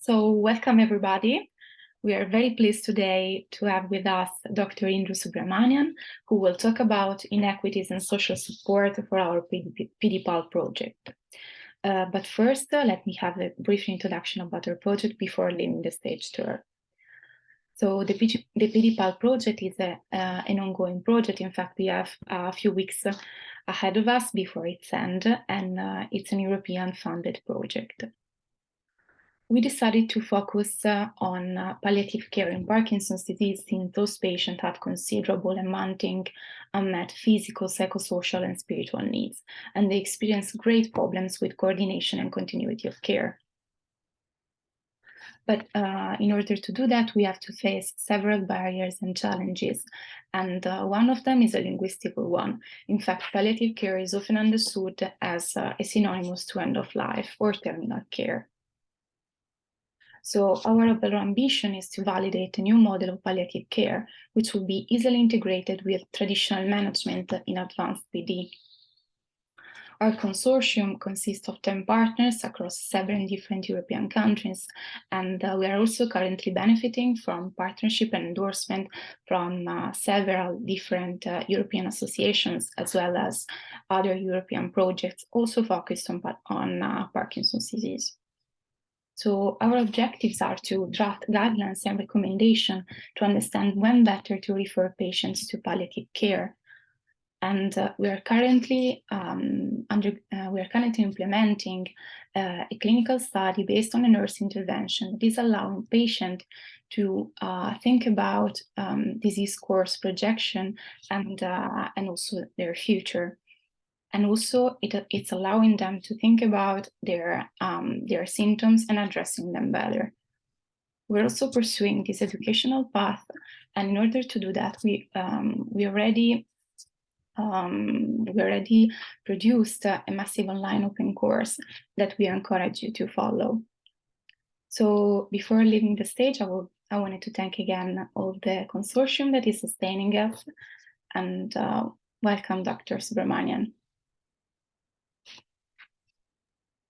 So welcome everybody. We are very pleased today to have with us Dr. Indru Subramanian, who will talk about inequities and social support for our PDPAL project. But first, let me have a brief introduction about our project before leaving the stage to her. So the PDPAL project is an ongoing project. In fact, we have a few weeks ahead of us before its end, and it's an European funded project. We decided to focus on palliative care in Parkinson's disease, since those patients have considerable and mounting unmet physical, psychosocial, and spiritual needs, and they experience great problems with coordination and continuity of care. But in order to do that, we have to face several barriers and challenges, and one of them is a linguistic one. In fact, palliative care is often understood as a synonymous to end of life or terminal care. So our overall ambition is to validate a new model of palliative care, which will be easily integrated with traditional management in advanced PD. Our consortium consists of 10 partners across 7 different European countries, and we are also currently benefiting from partnership and endorsement from several different European associations, as well as other European projects also focused on Parkinson's disease. So our objectives are to draft guidelines and recommendations to understand when better to refer patients to palliative care. And we are currently implementing a clinical study based on a nurse intervention that is allowing patients to think about disease course projection and also their future. And also, it's allowing them to think about their symptoms and addressing them better. We're also pursuing this educational path, and in order to do that, we already produced a massive online open course that we encourage you to follow. So before leaving the stage, I wanted to thank again all the consortium that is sustaining us, and welcome, Dr. Subramanian.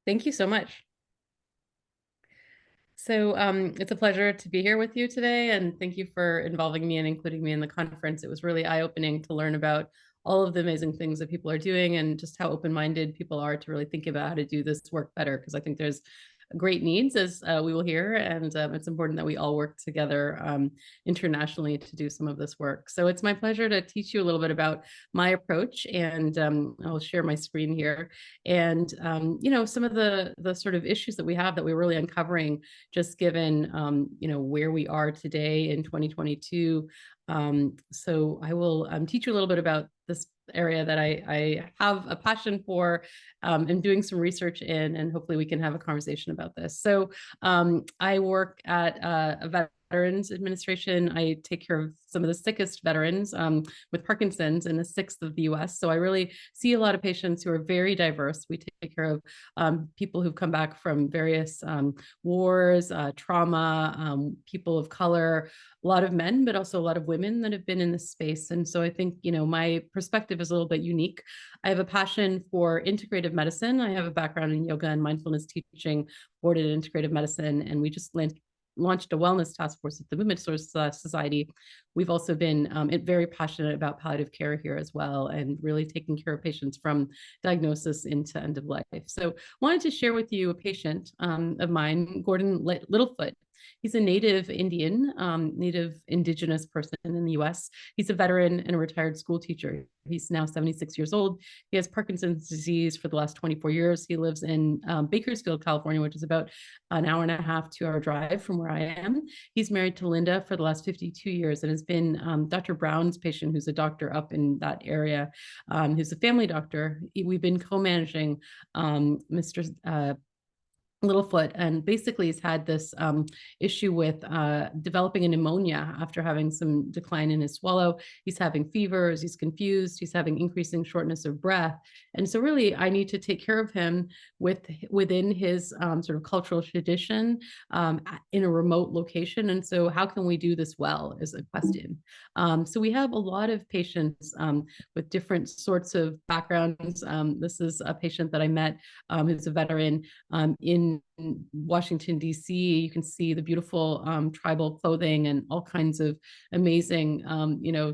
Thank you so much. So it's a pleasure to be here with you today, and thank you for involving me and including me in the conference. It was really eye-opening to learn about all of the amazing things that people are doing and just how open-minded people are to really think about how to do this work better, because I think there's great needs, as we will hear, and it's important that we all work together internationally to do some of this work. So it's my pleasure to teach you a little bit about my approach, and I'll share my screen here. And some of the sort of issues that we have that we're really uncovering, just given where we are today in 2022. So I will teach you a little bit about this area that I have a passion for and doing some research in, and hopefully we can have a conversation about this. So I work at a Veterans Administration. I take care of some of the sickest veterans with Parkinson's in the 6th of the US. So I really see a lot of patients who are very diverse. We take care of people who've come back from various wars, trauma, people of color, a lot of men, but also a lot of women that have been in this space. And so I think, my perspective is a little bit unique. I have a passion for integrative medicine. I have a background in yoga and mindfulness teaching, board in integrative medicine, and we just launched a wellness task force at the Movement Source Society. We've also been very passionate about palliative care here as well, and really taking care of patients from diagnosis into end of life. So wanted to share with you a patient of mine, Gordon Littlefoot. He's a native Indian, native indigenous person in the US. He's a veteran and a retired school teacher. He's now 76 years old. He has Parkinson's disease for the last 24 years. He lives in Bakersfield, California, which is about an hour and a half, 2-hour drive from where I am. He's married to Linda for the last 52 years and has been Dr. Brown's patient, who's a doctor up in that area, who's a family doctor. We've been co-managing Mr. Littlefoot, and basically he's had this issue with developing a pneumonia after having some decline in his swallow. He's having fevers, he's confused, he's having increasing shortness of breath. And so really I need to take care of him within his sort of cultural tradition in a remote location. And so how can we do this well is a question. So we have a lot of patients with different sorts of backgrounds. This is a patient that I met who's a veteran in Washington, D.C., you can see the beautiful tribal clothing and all kinds of amazing,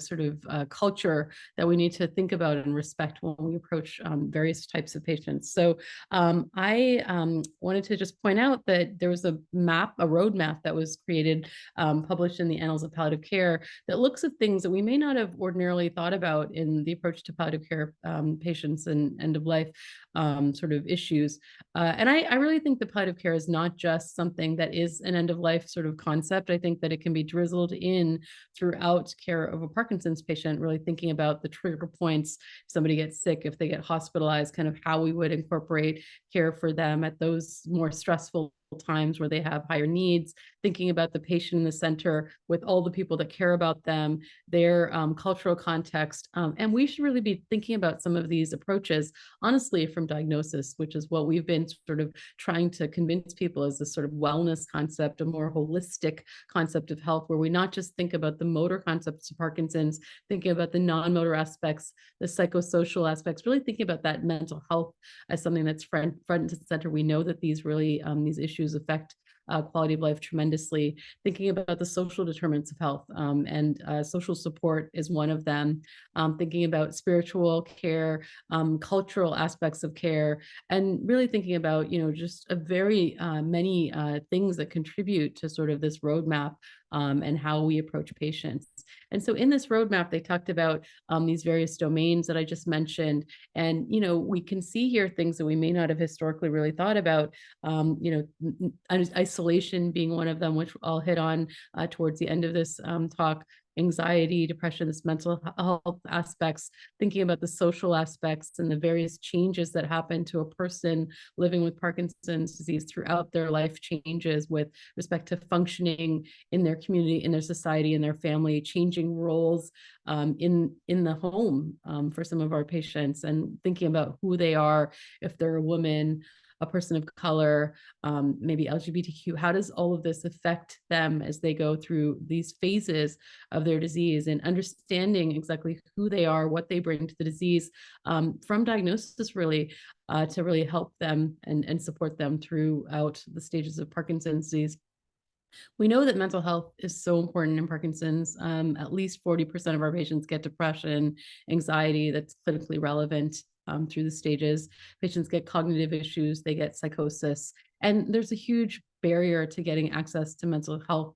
sort of culture that we need to think about and respect when we approach various types of patients. So I wanted to just point out that there was a roadmap that was created, published in the Annals of Palliative Care, that looks at things that we may not have ordinarily thought about in the approach to palliative care patients and end of life sort of issues. And I really think that palliative care is not just something that is an end of life sort of concept. I think that it can be drizzled in throughout care of a Parkinson's patient, really thinking about the trigger points. If somebody gets sick, if they get hospitalized, kind of how we would incorporate care for them at those more stressful times where they have higher needs, thinking about the patient in the center with all the people that care about them, their cultural context. And we should really be thinking about some of these approaches, honestly, from diagnosis, which is what we've been sort of trying to convince people is this sort of wellness concept, a more holistic concept of health, where we not just think about the motor concepts of Parkinson's, thinking about the non-motor aspects, the psychosocial aspects, really thinking about that mental health as something that's front and center. We know that these really, these issues affect quality of life tremendously, thinking about the social determinants of health, and social support is one of them, thinking about spiritual care, cultural aspects of care, and really thinking about, just a very many things that contribute to sort of this roadmap and how we approach patients. And so in this roadmap, they talked about these various domains that I just mentioned. And, we can see here things that we may not have historically really thought about, isolation being one of them, which I'll hit on towards the end of this talk. Anxiety, depression, this mental health aspects, thinking about the social aspects and the various changes that happen to a person living with Parkinson's disease throughout their life, changes with respect to functioning in their community, in their society, in their family, changing roles in the home for some of our patients, and thinking about who they are, if they're a woman, a person of color, maybe LGBTQ. How does all of this affect them as they go through these phases of their disease, and understanding exactly who they are, what they bring to the disease from diagnosis, really, to really help them and support them throughout the stages of Parkinson's disease. We know that mental health is so important in Parkinson's. At least 40% of our patients get depression, anxiety that's clinically relevant through the stages. Patients get cognitive issues, they get psychosis, and there's a huge barrier to getting access to mental health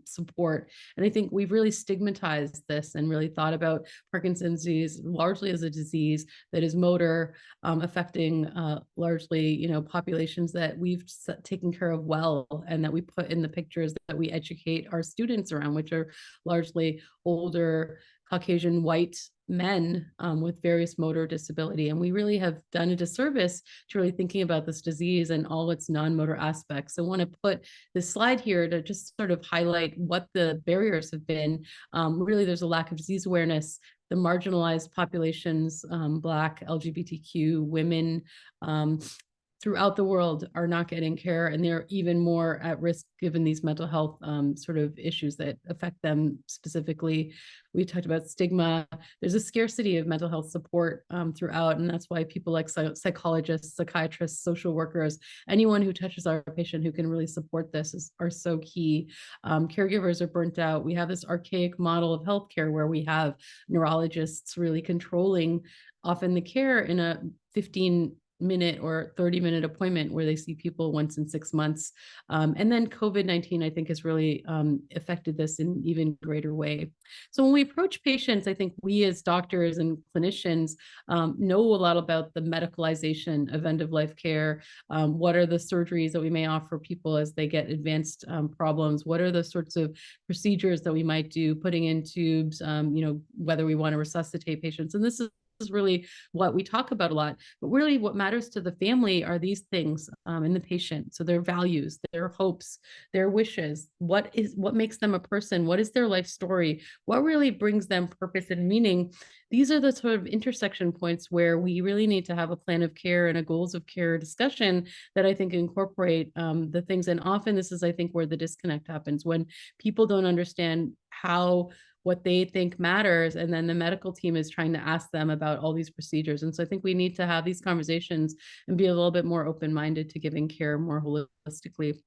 support. And I think we've really stigmatized this and really thought about Parkinson's disease largely as a disease that is motor, affecting largely, populations that we've taken care of well, and that we put in the pictures that we educate our students around, which are largely older, Caucasian, white men with various motor disability. And we really have done a disservice to really thinking about this disease and all its non-motor aspects. I want to put this slide here to just sort of highlight what the barriers have been. Really, there's a lack of disease awareness. The marginalized populations, Black, LGBTQ, women, throughout the world are not getting care, and they're even more at risk given these mental health sort of issues that affect them specifically. We talked about stigma. There's a scarcity of mental health support throughout, and that's why people like psychologists, psychiatrists, social workers, anyone who touches our patient who can really support this are so key. Caregivers are burnt out. We have this archaic model of healthcare where we have neurologists really controlling often the care in a 15-minute or 30-minute appointment where they see people once in 6 months. And then COVID-19, I think, has really affected this in an even greater way. So when we approach patients, I think we as doctors and clinicians know a lot about the medicalization of end-of-life care. What are the surgeries that we may offer people as they get advanced problems? What are the sorts of procedures that we might do, putting in tubes, whether we want to resuscitate patients? And this is really what we talk about a lot, but really what matters to the family are these things in the patient. So their values, their hopes, their wishes, what makes them a person, what is their life story, what really brings them purpose and meaning. These are the sort of intersection points where we really need to have a plan of care and a goals of care discussion that I think incorporate the things. And often this is, I think, where the disconnect happens, when people don't understand how what they think matters, and then the medical team is trying to ask them about all these procedures. And so I think we need to have these conversations and be a little bit more open-minded to giving care more holistically.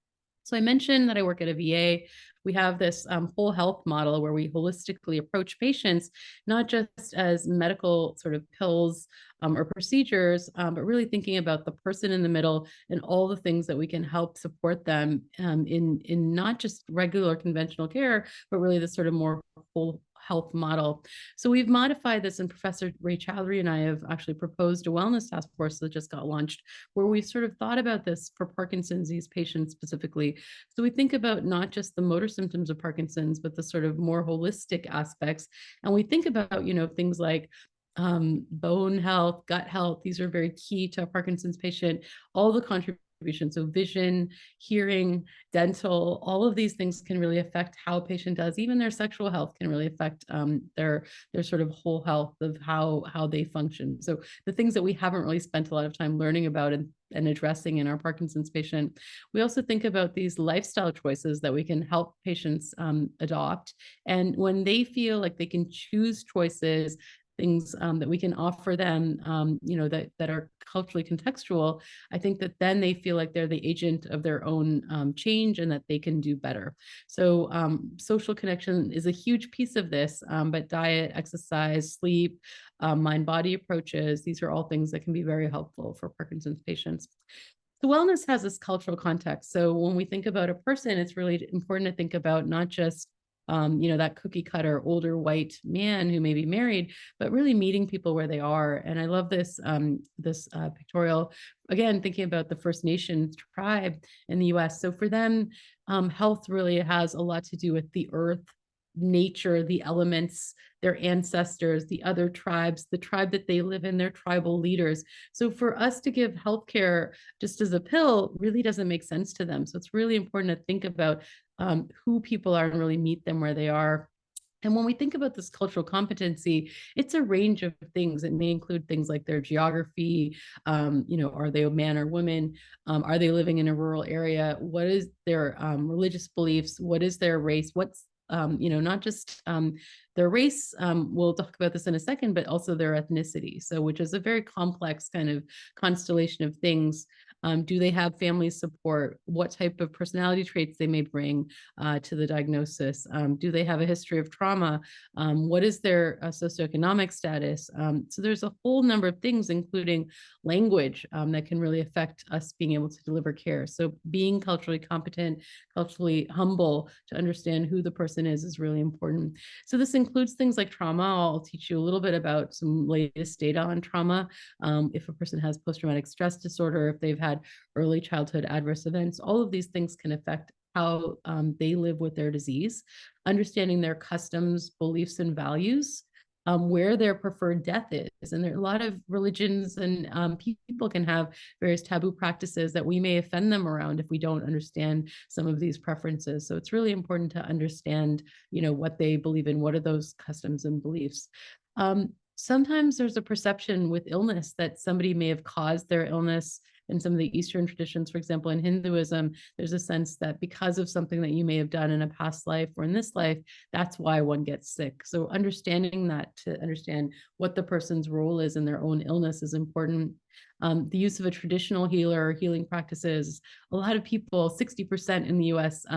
So I mentioned that I work at a VA. We have this whole health model where we holistically approach patients, not just as medical sort of pills or procedures, but really thinking about the person in the middle and all the things that we can help support them in not just regular conventional care, but really this sort of more whole health model. So we've modified this, and Professor Ray Chowdhury and I have actually proposed a wellness task force that just got launched, where we've sort of thought about this for Parkinson's disease patients specifically. So we think about not just the motor symptoms of Parkinson's, but the sort of more holistic aspects. And we think about, things like bone health, gut health. These are very key to a Parkinson's patient. All the contributions, so vision, hearing, dental, all of these things can really affect how a patient does. Even their sexual health can really affect their sort of whole health of how they function. So the things that we haven't really spent a lot of time learning about and addressing in our Parkinson's patient. We also think about these lifestyle choices that we can help patients adopt. And when they feel like they can choose choices, things that we can offer them, that are culturally contextual, I think that then they feel like they're the agent of their own change and that they can do better. So social connection is a huge piece of this, but diet, exercise, sleep, mind-body approaches, these are all things that can be very helpful for Parkinson's patients. So wellness has this cultural context. So when we think about a person, it's really important to think about not just that cookie cutter older white man who may be married, but really meeting people where they are. And I love this pictorial, again, thinking about the First Nations tribe in the US. So for them, health really has a lot to do with the earth, nature, the elements, their ancestors, the other tribes, the tribe that they live in, their tribal leaders. So for us to give healthcare just as a pill really doesn't make sense to them. So it's really important to think about who people are and really meet them where they are. And when we think about this cultural competency, it's a range of things. It may include things like their geography, are they a man or woman? Are they living in a rural area? What is their religious beliefs? What is their race? What's not just their race, we'll talk about this in a second, but also their ethnicity. So, which is a very complex kind of constellation of things. Do they have family support? What type of personality traits they may bring to the diagnosis? Do they have a history of trauma? What is their socioeconomic status? So there's a whole number of things, including language, that can really affect us being able to deliver care. So being culturally competent, culturally humble to understand who the person is really important. So this includes things like trauma. I'll teach you a little bit about some latest data on trauma. If a person has post-traumatic stress disorder, if they've had early childhood adverse events, all of these things can affect how they live with their disease, understanding their customs, beliefs, and values, where their preferred death is. And there are a lot of religions and people can have various taboo practices that we may offend them around if we don't understand some of these preferences. So it's really important to understand, what they believe in, what are those customs and beliefs. Sometimes there's a perception with illness that somebody may have caused their illness. In some of the Eastern traditions, for example, in Hinduism, there's a sense that because of something that you may have done in a past life or in this life, that's why one gets sick. So understanding that, to understand what the person's role is in their own illness, is important. The use of a traditional healer or healing practices. A lot of people, 60% in the US,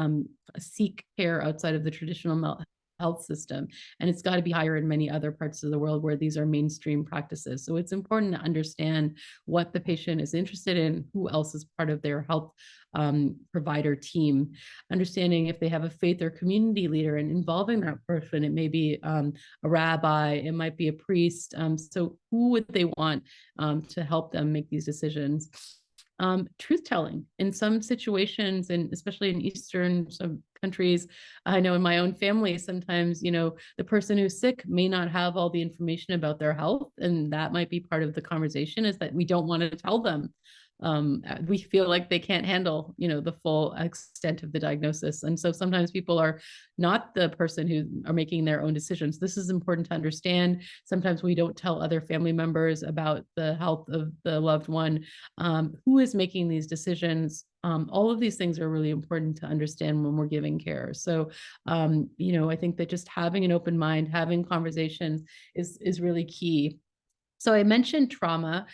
seek care outside of the traditional health system. And it's got to be higher in many other parts of the world where these are mainstream practices. So it's important to understand what the patient is interested in, who else is part of their health provider team, understanding if they have a faith or community leader and involving that person. It may be a rabbi, it might be a priest. So who would they want to help them make these decisions? Truth telling in some situations, and especially in Eastern countries, I know in my own family, sometimes, the person who's sick may not have all the information about their health. And that might be part of the conversation, is that we don't want to tell them. We feel like they can't handle, the full extent of the diagnosis. And so sometimes people are not the person who are making their own decisions. This is important to understand. Sometimes we don't tell other family members about the health of the loved one. Who is making these decisions? All of these things are really important to understand when we're giving care. So, I think that just having an open mind, having conversations is really key. So I mentioned trauma.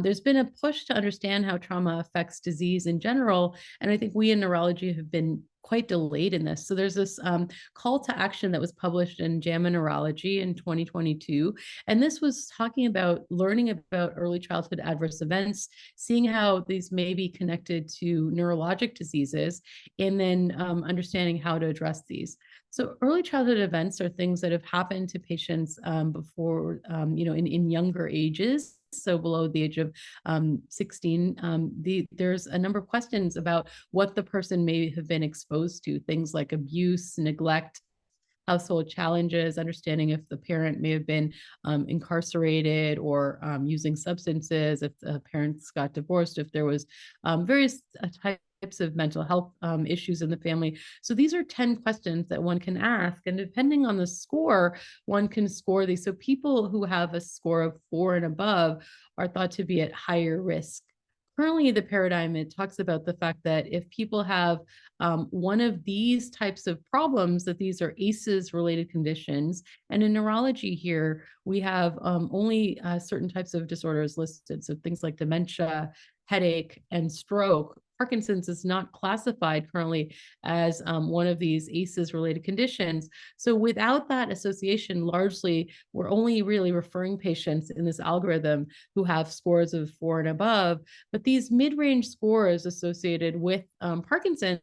There's been a push to understand how trauma affects disease in general. And I think we in neurology have been quite delayed in this. So there's this call to action that was published in JAMA Neurology in 2022. And this was talking about learning about early childhood adverse events, seeing how these may be connected to neurologic diseases, and then understanding how to address these. So early childhood events are things that have happened to patients before, in younger ages. So below the age of 16, there's a number of questions about what the person may have been exposed to, things like abuse, neglect, household challenges, understanding if the parent may have been incarcerated or using substances, if the parents got divorced, if there was various types of mental health issues in the family. So these are 10 questions that one can ask. And depending on the score, one can score these. So people who have a score of 4 and above are thought to be at higher risk. Currently, the paradigm, it talks about the fact that if people have one of these types of problems, that these are ACEs related conditions. And in neurology here, we have only certain types of disorders listed. So things like dementia, headache, and stroke. Parkinson's is not classified currently as one of these ACEs related conditions. So without that association, largely, we're only really referring patients in this algorithm who have scores of 4 and above. But these mid-range scores associated with Parkinson's,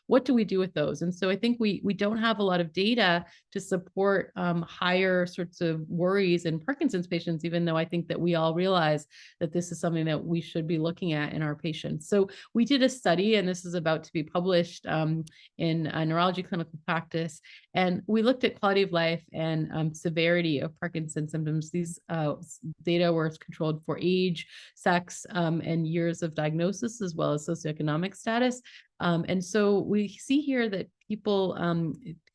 what do we do with those? And so I think we don't have a lot of data to support higher sorts of worries in Parkinson's patients, even though I think that we all realize that this is something that we should be looking at in our patients. So we did a study, and this is about to be published in neurology clinical practice, and we looked at quality of life and severity of Parkinson's symptoms. These data were controlled for age, sex, and years of diagnosis, as well as socioeconomic status. And so we see here that people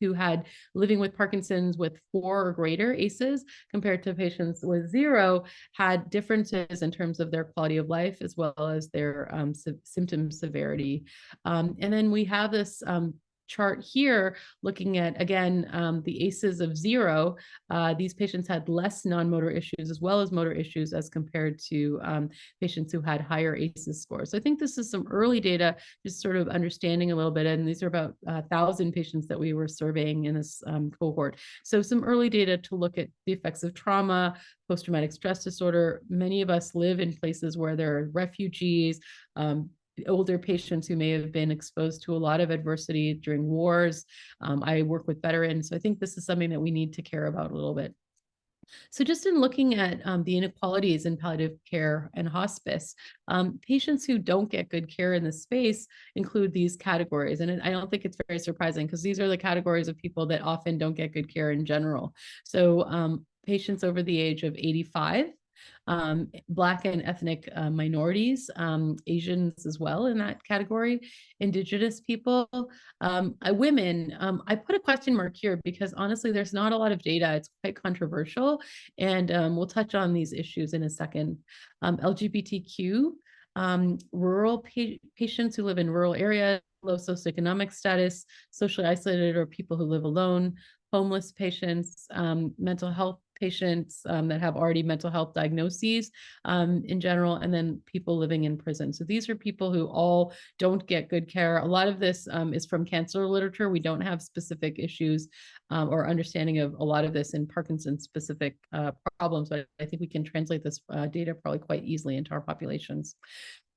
who had living with Parkinson's with 4 or greater ACEs compared to patients with 0 had differences in terms of their quality of life as well as their symptom severity. And then we have this chart here looking at, again, the ACEs of 0. These patients had less non-motor issues as well as motor issues as compared to patients who had higher ACEs scores. So I think this is some early data, just sort of understanding a little bit. And these are about 1,000 patients that we were surveying in this cohort. So some early data to look at the effects of trauma, post-traumatic stress disorder. Many of us live in places where there are refugees, older patients who may have been exposed to a lot of adversity during wars. I work with veterans, so I think this is something that we need to care about a little bit. So just in looking at the inequalities in palliative care and hospice, patients who don't get good care in this space include these categories. And I don't think it's very surprising because these are the categories of people that often don't get good care in general. So patients over the age of 85, Black and ethnic minorities, Asians as well in that category, Indigenous people, women. I put a question mark here because honestly, there's not a lot of data. It's quite controversial, and we'll touch on these issues in a second. LGBTQ, rural patients who live in rural areas, low socioeconomic status, socially isolated, or people who live alone, homeless patients, mental health patients that have already mental health diagnoses in general, and then people living in prison. So these are people who all don't get good care. A lot of this is from cancer literature. We don't have specific issues or understanding of a lot of this in Parkinson's specific problems, but I think we can translate this data probably quite easily into our populations.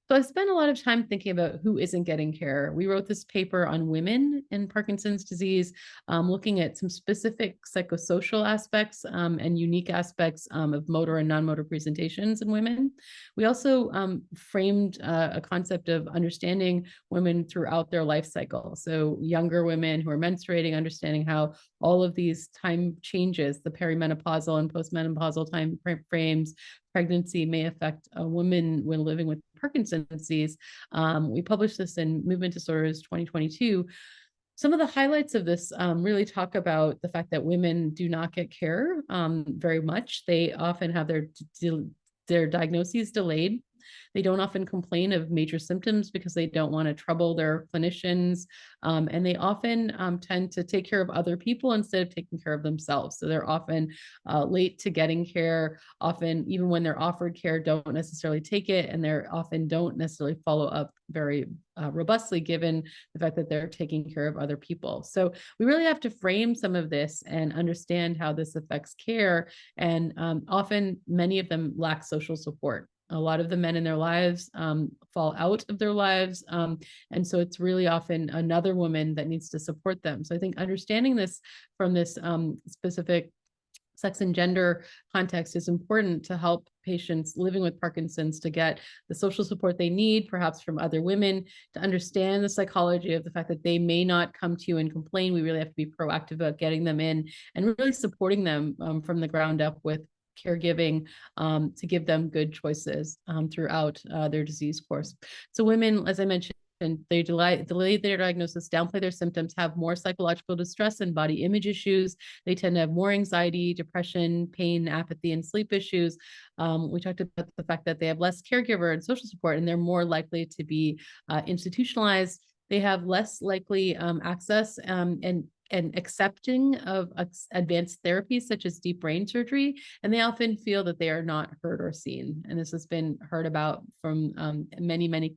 So I spent a lot of time thinking about who isn't getting care. We wrote this paper on women in Parkinson's disease, looking at some specific psychosocial aspects and unique aspects of motor and non-motor presentations in women. We also framed a concept of understanding women throughout their life cycle. So younger women who are menstruating, understanding how all of these time changes, the perimenopausal and postmenopausal time frames, pregnancy may affect a woman when living with Parkinson's disease. We published this in Movement Disorders 2022. Some of the highlights of this really talk about the fact that women do not get care very much. They often have their diagnoses delayed. They don't often complain of major symptoms because they don't want to trouble their clinicians. And they often tend to take care of other people instead of taking care of themselves. So they're often late to getting care, often, even when they're offered care, don't necessarily take it, and they're often don't necessarily follow up very robustly, given the fact that they're taking care of other people. So we really have to frame some of this and understand how this affects care. And often many of them lack social support. A lot of the men in their lives fall out of their lives. And so it's really often another woman that needs to support them. So I think understanding this from this specific sex and gender context is important to help patients living with Parkinson's to get the social support they need, perhaps from other women, to understand the psychology of the fact that they may not come to you and complain. We really have to be proactive about getting them in and really supporting them from the ground up with caregiving to give them good choices throughout their disease course. So women, as I mentioned, and they delay their diagnosis, downplay their symptoms, have more psychological distress and body image issues. They tend to have more anxiety, depression, pain, apathy, and sleep issues. We talked about the fact that they have less caregiver and social support, and they're more likely to be institutionalized. They have less likely access and accepting of advanced therapies such as deep brain surgery, and they often feel that they are not heard or seen. And this has been heard about from many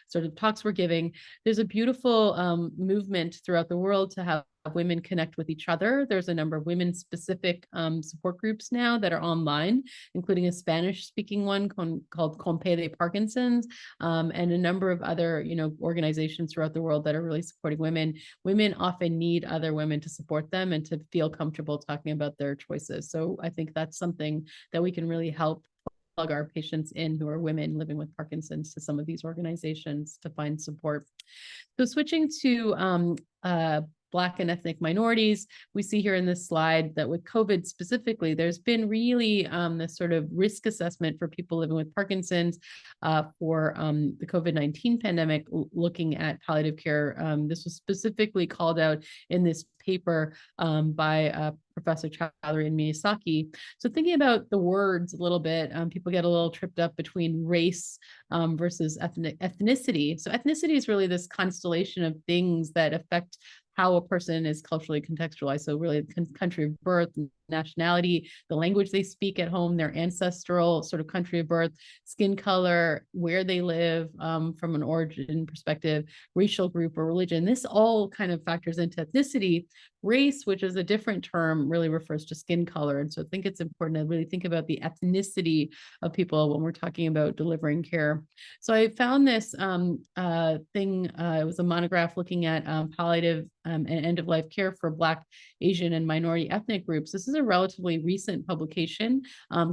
sort of talks we're giving. There's a beautiful movement throughout the world to have women connect with each other. There's a number of women-specific support groups now that are online, including a Spanish-speaking one called Compele Parkinson's, and a number of other, organizations throughout the world that are really supporting women. Women often need other women to support them and to feel comfortable talking about their choices. So I think that's something that we can really help plug our patients in who are women living with Parkinson's to some of these organizations to find support. So switching to Black and ethnic minorities, we see here in this slide that with COVID specifically, there's been really this sort of risk assessment for people living with Parkinson's for the COVID-19 pandemic, looking at palliative care. This was specifically called out in this paper by Professor Chowdhury and Miyazaki. So thinking about the words a little bit, people get a little tripped up between race versus ethnicity. So ethnicity is really this constellation of things that affect how a person is culturally contextualized. So really country of birth, nationality, the language they speak at home, their ancestral sort of country of birth, skin color, where they live from an origin perspective, racial group or religion. This all kind of factors into ethnicity. Race, which is a different term, really refers to skin color. And so I think it's important to really think about the ethnicity of people when we're talking about delivering care. So I found this thing, it was a monograph looking at palliative and end-of-life care for Black, Asian, and minority ethnic groups. This is a relatively recent publication.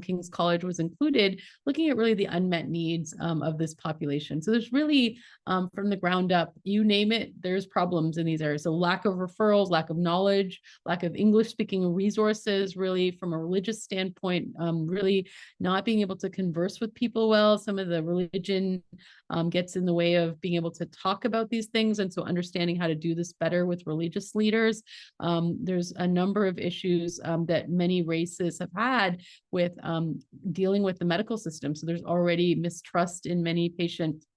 King's College was included, looking at really the unmet needs of this population. So there's really, from the ground up, you name it, there's problems in these areas. So lack of referrals, lack of knowledge, lack of English-speaking resources, really from a religious standpoint, really not being able to converse with people well. Some of the religion gets in the way of being able to talk about these things. And so understanding how to do this better with religious leaders. There's a number of issues that many races have had with dealing with the medical system. So there's already mistrust in many patients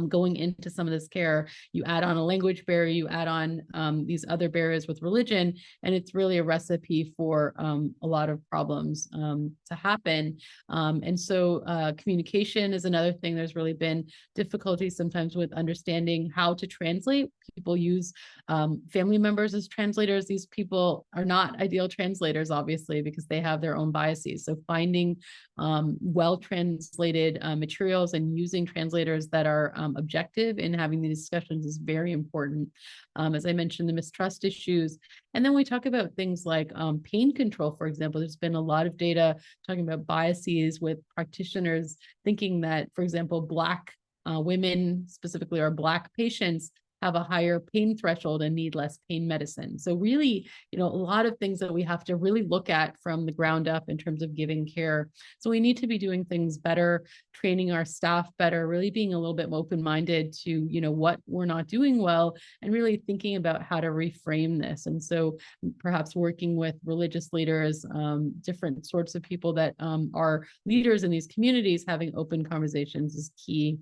going into some of this care. You add on a language barrier, you add on these other barriers with religion, and it's really a recipe for a lot of problems to happen. And so communication is another thing. There's really been difficulties sometimes with understanding how to translate. People use family members as translators. These people are not ideal translators, obviously, because they have their own biases. So finding well-translated materials and using translators that are objective in having these discussions is very important. As I mentioned, the mistrust issues. And then we talk about things like pain control, for example. There's been a lot of data talking about biases with practitioners thinking that, for example, Black women specifically, or Black patients, have a higher pain threshold and need less pain medicine. So really, a lot of things that we have to really look at from the ground up in terms of giving care. So we need to be doing things better, training our staff better, really being a little bit open-minded to, what we're not doing well, and really thinking about how to reframe this. And so perhaps working with religious leaders, different sorts of people that are leaders in these communities, having open conversations is key.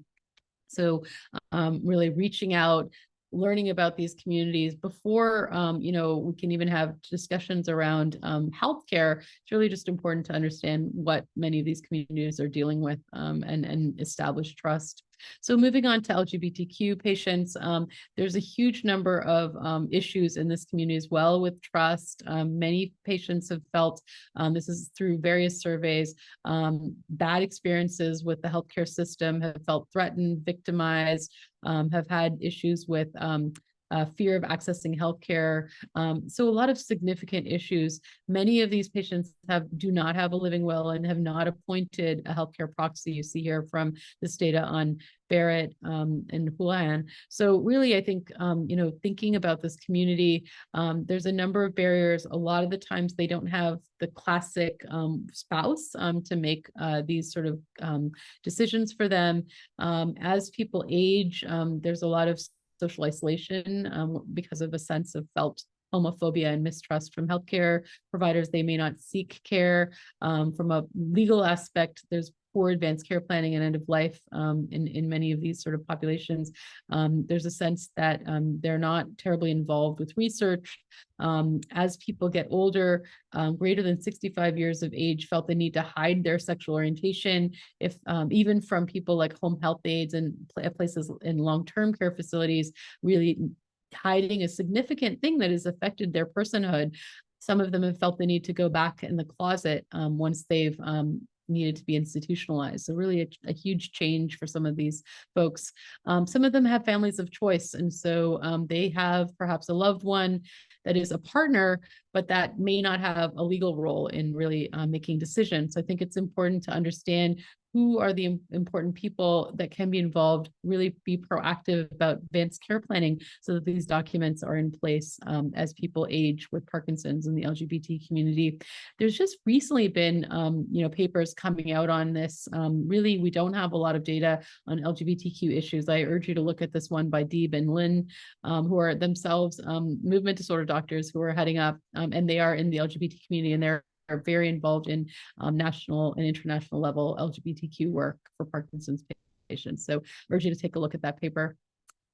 So really reaching out, learning about these communities before, we can even have discussions around healthcare. It's really just important to understand what many of these communities are dealing with, and establish trust. So moving on to LGBTQ patients, there's a huge number of issues in this community as well with trust. Many patients have felt, this is through various surveys, bad experiences with the healthcare system, have felt threatened, victimized, have had issues with fear of accessing healthcare. So a lot of significant issues. Many of these patients do not have a living will and have not appointed a healthcare proxy. You see here from this data on Barrett and Houlihan. So really, I think, thinking about this community, there's a number of barriers. A lot of the times they don't have the classic spouse to make these sort of decisions for them. As people age, there's a lot of social isolation because of a sense of felt homophobia and mistrust from healthcare providers. They may not seek care. From a legal aspect, there's poor advanced care planning and end of life in many of these sort of populations. There's a sense that they're not terribly involved with research. As people get older, greater than 65 years of age, felt the need to hide their sexual orientation, if even from people like home health aides and places in long-term care facilities, really hiding a significant thing that has affected their personhood. Some of them have felt the need to go back in the closet once they've needed to be institutionalized. So really a huge change for some of these folks. Some of them have families of choice. And so they have perhaps a loved one that is a partner, but that may not have a legal role in really making decisions. So I think it's important to understand who are the important people that can be involved, really be proactive about advanced care planning so that these documents are in place as people age with Parkinson's in the LGBT community. There's just recently been, papers coming out on this. Really, we don't have a lot of data on LGBTQ issues. I urge you to look at this one by Deeb and Lynn, who are themselves movement disorder doctors who are heading up, and they are in the LGBT community, and they're very involved in national and international level LGBTQ work for Parkinson's patients. So I urge you to take a look at that paper.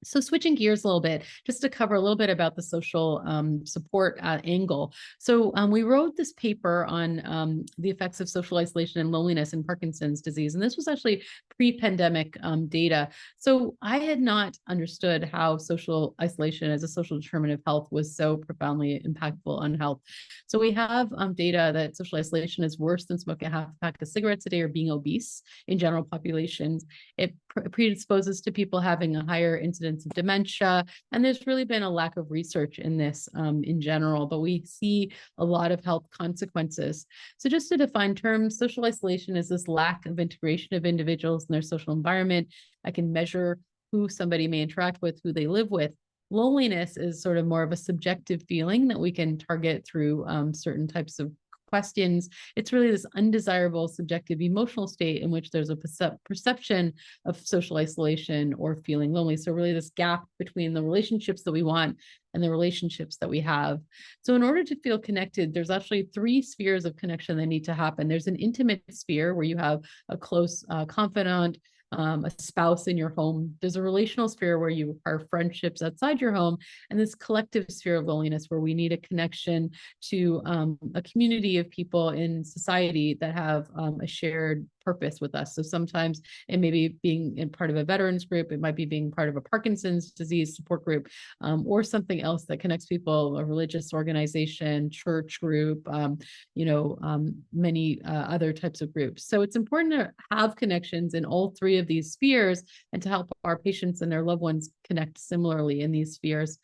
So switching gears a little bit, just to cover a little bit about the social support angle. So we wrote this paper on the effects of social isolation and loneliness in Parkinson's disease. And this was actually pre-pandemic data. So I had not understood how social isolation as a social determinant of health was so profoundly impactful on health. So we have data that social isolation is worse than smoking a half a pack of cigarettes a day or being obese in general populations. It predisposes to people having a higher incidence of dementia. And there's really been a lack of research in this in general, but we see a lot of health consequences. So just to define terms, social isolation is this lack of integration of individuals in their social environment. I can measure who somebody may interact with, who they live with. Loneliness is sort of more of a subjective feeling that we can target through certain types of questions. It's really this undesirable subjective emotional state in which there's a perception of social isolation or feeling lonely. So really this gap between the relationships that we want and the relationships that we have. So in order to feel connected, there's actually 3 spheres of connection that need to happen. There's an intimate sphere where you have a close confidant, a spouse in your home. There's a relational sphere where you are friendships outside your home, and this collective sphere of loneliness where we need a connection to a community of people in society that have a shared purpose with us. So sometimes it may be being in part of a veterans group, it might be being part of a Parkinson's disease support group, or something else that connects people, a religious organization, church group, many other types of groups. So it's important to have connections in all 3 of these spheres and to help our patients and their loved ones connect similarly in these spheres.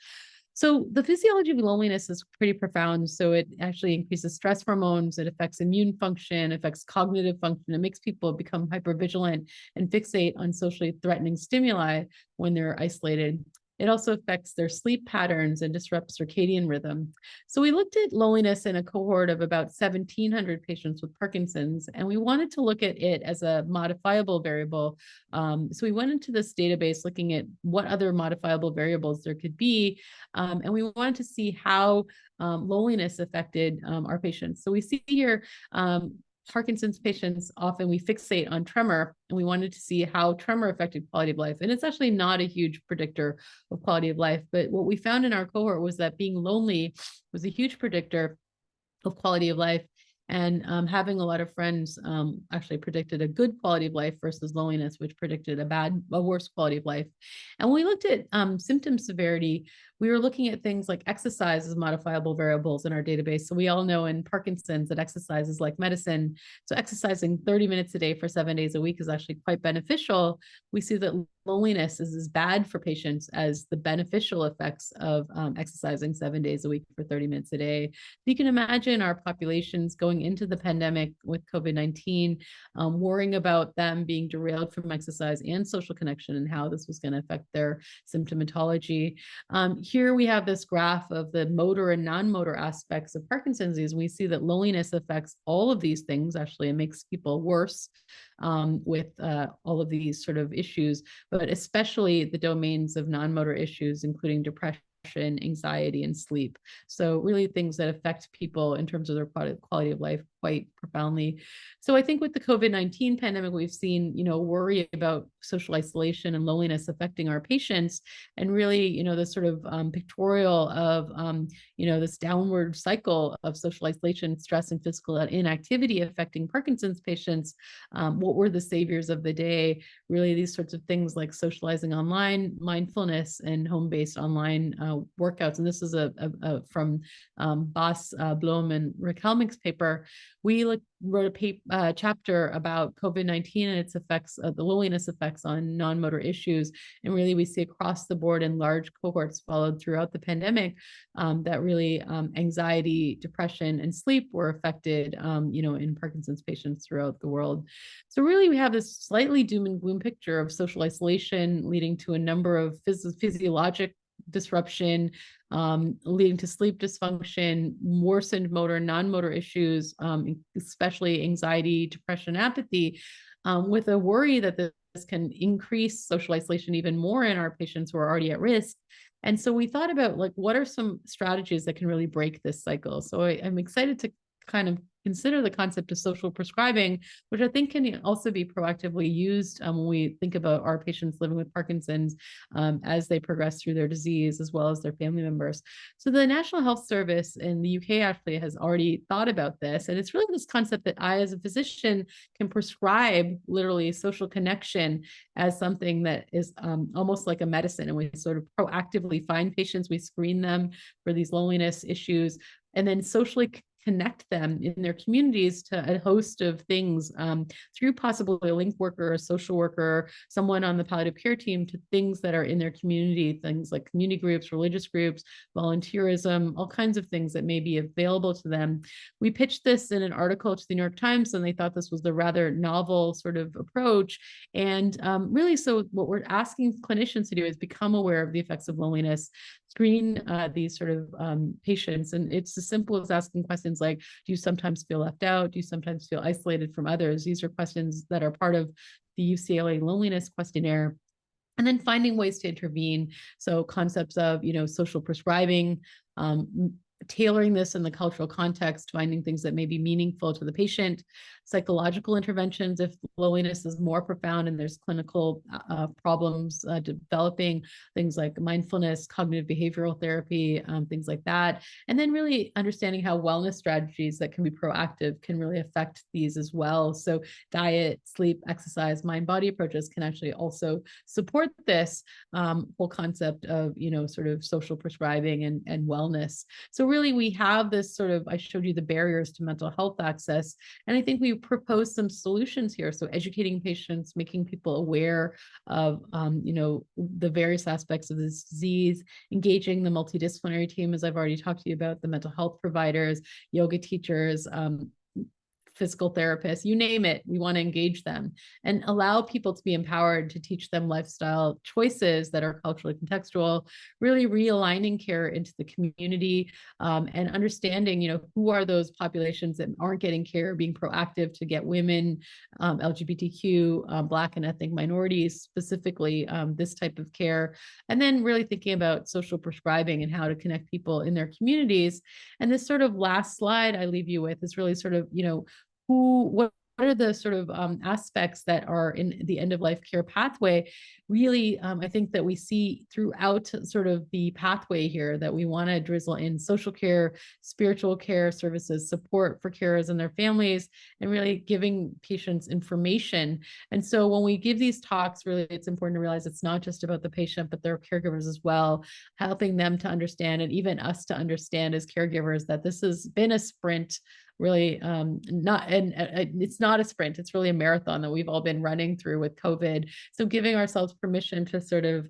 So the physiology of loneliness is pretty profound. So it actually increases stress hormones, it affects immune function, affects cognitive function, it makes people become hypervigilant and fixate on socially threatening stimuli when they're isolated. It also affects their sleep patterns and disrupts circadian rhythm. So we looked at loneliness in a cohort of about 1,700 patients with Parkinson's, and we wanted to look at it as a modifiable variable. So we went into this database looking at what other modifiable variables there could be, and we wanted to see how loneliness affected our patients. So we see here Parkinson's patients, often we fixate on tremor, and we wanted to see how tremor affected quality of life. And it's actually not a huge predictor of quality of life. But what we found in our cohort was that being lonely was a huge predictor of quality of life. And having a lot of friends actually predicted a good quality of life versus loneliness, which predicted a worse quality of life. And when we looked at symptom severity, we were looking at things like exercise as modifiable variables in our database. So we all know in Parkinson's that exercise is like medicine. So exercising 30 minutes a day for 7 days a week is actually quite beneficial. We see that loneliness is as bad for patients as the beneficial effects of exercising 7 days a week for 30 minutes a day. You can imagine our populations going into the pandemic with COVID-19, worrying about them being derailed from exercise and social connection and how this was going to affect their symptomatology. Here we have this graph of the motor and non-motor aspects of Parkinson's disease. We see that loneliness affects all of these things. Actually, it makes people worse with all of these sort of issues, but especially the domains of non-motor issues, including depression, anxiety, and sleep. So really things that affect people in terms of their quality of life quite profoundly. So I think with the COVID-19 pandemic, we've seen, worry about social isolation and loneliness affecting our patients, and really, the sort of pictorial of, this downward cycle of social isolation, stress, and physical inactivity affecting Parkinson's patients. What were the saviors of the day? Really, these sorts of things like socializing online, mindfulness, and home-based online workouts. And this is from Bas Blom and Rick-Helmink's paper. We wrote a chapter about COVID-19 and its effects, the loneliness effects on non-motor issues. And really, we see across the board in large cohorts followed throughout the pandemic that really anxiety, depression, and sleep were affected, in Parkinson's patients throughout the world. So really, we have this slightly doom and gloom picture of social isolation leading to a number of physiologic disruption, leading to sleep dysfunction, worsened motor, non-motor issues, especially anxiety, depression, apathy, with a worry that this can increase social isolation even more in our patients who are already at risk. And so we thought about what are some strategies that can really break this cycle? So I'm excited to kind of consider the concept of social prescribing, which I think can also be proactively used when we think about our patients living with Parkinson's as they progress through their disease, as well as their family members. So the National Health Service in the UK actually has already thought about this. And it's really this concept that I, as a physician, can prescribe literally social connection as something that is almost like a medicine. And we sort of proactively find patients, we screen them for these loneliness issues, and then socially connect them in their communities to a host of things through possibly a link worker, a social worker, someone on the palliative care team, to things that are in their community, things like community groups, religious groups, volunteerism, all kinds of things that may be available to them. We pitched this in an article to the New York Times, and they thought this was the rather novel sort of approach. And really, so what we're asking clinicians to do is become aware of the effects of loneliness, screen these sort of patients. And it's as simple as asking questions like, do you sometimes feel left out? Do you sometimes feel isolated from others? These are questions that are part of the UCLA loneliness questionnaire. And then finding ways to intervene. So concepts of, social prescribing, tailoring this in the cultural context, finding things that may be meaningful to the patient, psychological interventions if loneliness is more profound and there's clinical problems developing, things like mindfulness, cognitive behavioral therapy, things like that. And then really understanding how wellness strategies that can be proactive can really affect these as well. So diet, sleep, exercise, mind-body approaches can actually also support this whole concept of, sort of social prescribing and wellness. So really, we have this sort of, I showed you the barriers to mental health access, and I think we propose some solutions here. So educating patients, making people aware of, the various aspects of this disease, engaging the multidisciplinary team, as I've already talked to you about, the mental health providers, yoga teachers, physical therapists, you name it, we want to engage them and allow people to be empowered to teach them lifestyle choices that are culturally contextual, really realigning care into the community, and understanding, who are those populations that aren't getting care, being proactive to get women, LGBTQ, Black and ethnic minorities, specifically this type of care, and then really thinking about social prescribing and how to connect people in their communities. And this sort of last slide I leave you with is really sort of, what are the sort of aspects that are in the end of life care pathway? Really, I think that we see throughout sort of the pathway here that we want to drizzle in social care, spiritual care services, support for carers and their families, and really giving patients information. And so when we give these talks, really, it's important to realize it's not just about the patient, but their caregivers as well, helping them to understand, and even us to understand as caregivers, that this has been a sprint, really not, and it's not a sprint, it's really a marathon that we've all been running through with COVID. So giving ourselves permission to sort of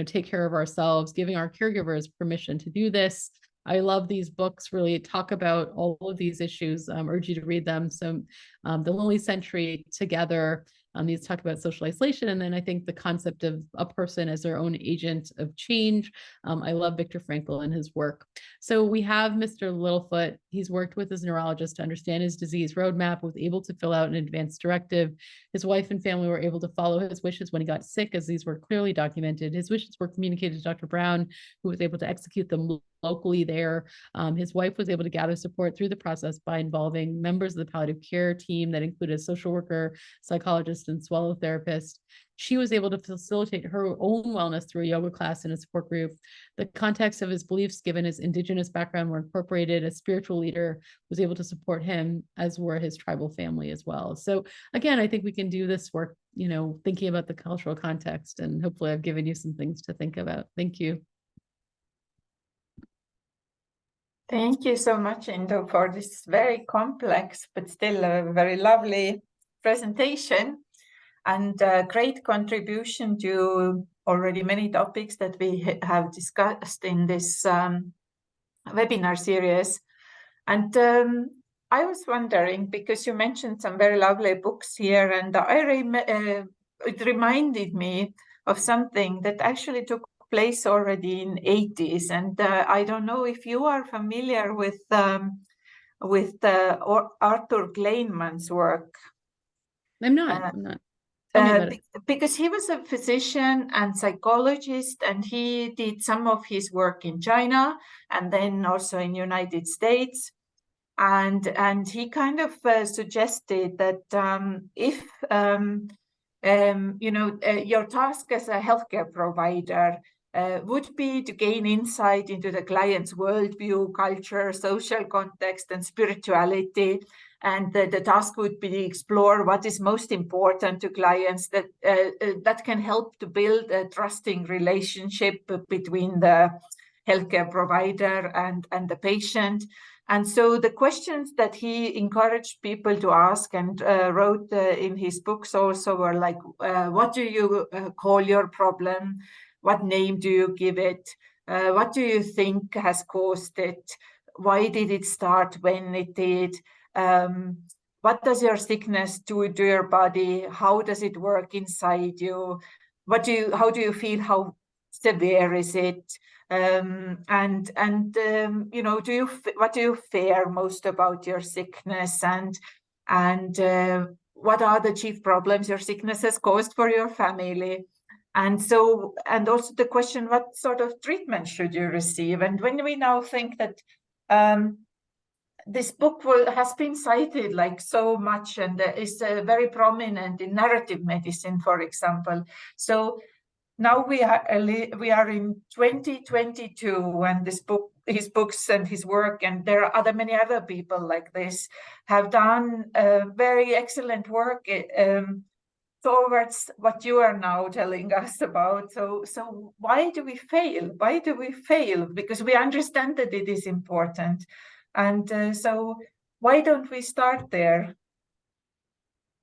take care of ourselves, giving our caregivers permission to do this. I love these books, really talk about all of these issues. Urge you to read them. So The Lonely Century, Together, these talk about social isolation. And then I think the concept of a person as their own agent of change. I love Viktor Frankl and his work. So we have Mr. Littlefoot. He's worked with his neurologist to understand his disease roadmap, was able to fill out an advance directive. His wife and family were able to follow his wishes when he got sick, as these were clearly documented. His wishes were communicated to Dr. Brown, who was able to execute them locally there. His wife was able to gather support through the process by involving members of the palliative care team that included a social worker, psychologist, and swallow therapist. She was able to facilitate her own wellness through a yoga class and a support group. The context of his beliefs, given his indigenous background, were incorporated. A spiritual leader was able to support him, as were his tribal family as well. So again, I think we can do this work, thinking about the cultural context, and hopefully I've given you some things to think about. Thank you. Thank you so much, Indo, for this very complex but still a very lovely presentation, and a great contribution to already many topics that we have discussed in this webinar series. And I was wondering, because you mentioned some very lovely books here, and it reminded me of something that actually took place already in 80s, and I don't know if you are familiar with Arthur Kleinman's work. I'm not. Tell me about it. Because he was a physician and psychologist, and he did some of his work in China and then also in United States. And he kind of suggested that if your task as a healthcare provider would be to gain insight into the client's worldview, culture, social context, and spirituality. And the task would be to explore what is most important to clients that can help to build a trusting relationship between the healthcare provider and the patient. And so the questions that he encouraged people to ask and wrote in his books also were like, what do you call your problem? What name do you give it? What do you think has caused it? Why did it start when it did? What does your sickness do to your body? How does it work inside you? How do you feel? How severe is it? What do you fear most about your sickness? And what are the chief problems your sickness has caused for your family? And also the question, what sort of treatment should you receive? And when we now think that this book has been cited like so much, and is very prominent in narrative medicine, for example. So now we are in 2022, and his books and his work, and there are many other people like this, have done very excellent work towards what you are now telling us about. So why do we fail? Why do we fail? Because we understand that it is important. And so why don't we start there?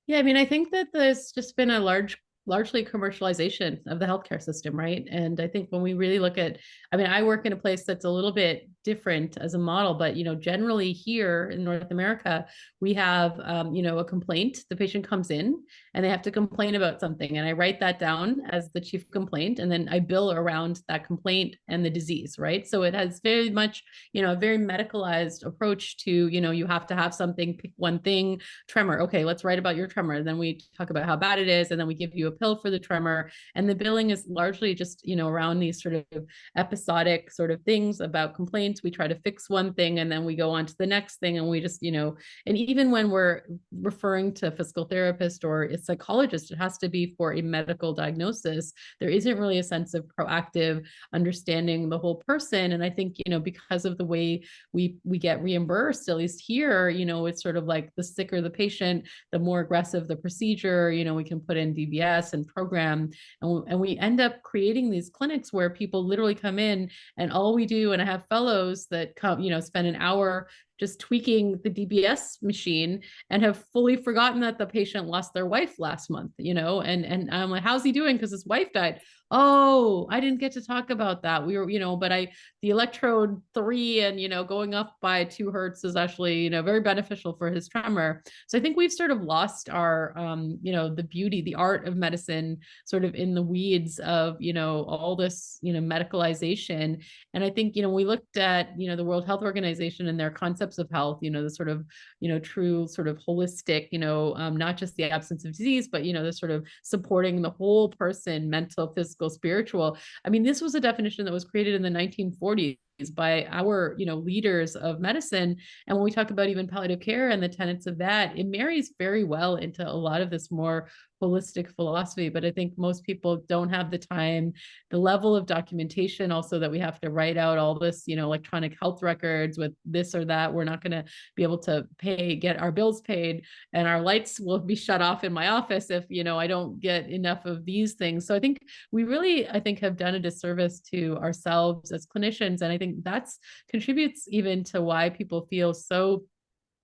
Yeah, I mean, I think that there's just been a largely commercialization of the healthcare system, right? And I think when we really look at, I mean, I work in a place that's a little bit different as a model, but generally here in North America, we have a complaint. The patient comes in and they have to complain about something, and I write that down as the chief complaint, and then I bill around that complaint and the disease, right? So it has very much a very medicalized approach to you have to have something, pick one thing. Tremor, okay, let's write about your tremor, and then we talk about how bad it is, and then we give you a pill for the tremor, and the billing is largely just around these sort of episodic sort of things about complaints. We try to fix one thing and then we go on to the next thing, and we just and even when we're referring to a physical therapist or a psychologist, it has to be for a medical diagnosis. There isn't really a sense of proactive understanding the whole person. And I think because of the way we get reimbursed, at least here, it's sort of like the sicker the patient, the more aggressive the procedure. We can put in DBS and program, and we end up creating these clinics where people literally come in, and all we do, and I have fellows that come, spend an hour just tweaking the DBS machine and have fully forgotten that the patient lost their wife last month, and I'm like, how's he doing? Because his wife died. Oh, I didn't get to talk about that. We were, but the electrode 3 and, going up by 2 hertz is actually, very beneficial for his tremor. So I think we've sort of lost our, the beauty, the art of medicine sort of in the weeds of, all this, medicalization. And I think, we looked at, the World Health Organization and their concepts of health, the sort of, true sort of holistic, not just the absence of disease, but, the sort of supporting the whole person, mental, physical, spiritual. I mean, this was a definition that was created in the 1940s by our leaders of medicine. And when we talk about even palliative care and the tenets of that, it marries very well into a lot of this more holistic philosophy. But I think most people don't have the time, the level of documentation also, that we have to write out all this electronic health records with this or that. We're not going to be able to get our bills paid, and our lights will be shut off in my office if I don't get enough of these things. So I think we really have done a disservice to ourselves as clinicians, and I think that's contributes even to why people feel so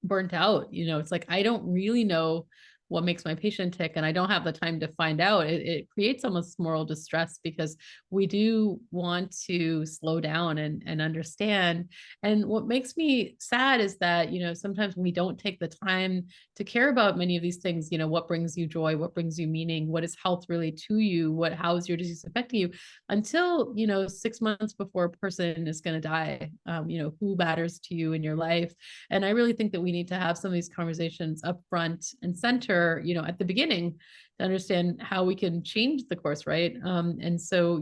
burnt out. It's like, I don't really know what makes my patient tick, and I don't have the time to find out. It creates almost moral distress, because we do want to slow down and understand. And what makes me sad is that, sometimes we don't take the time to care about many of these things. What brings you joy? What brings you meaning? What is health really to you? How is your disease affecting you? Until, 6 months before a person is going to die, who matters to you in your life? And I really think that we need to have some of these conversations up front and center, at the beginning, to understand how we can change the course, right? And so,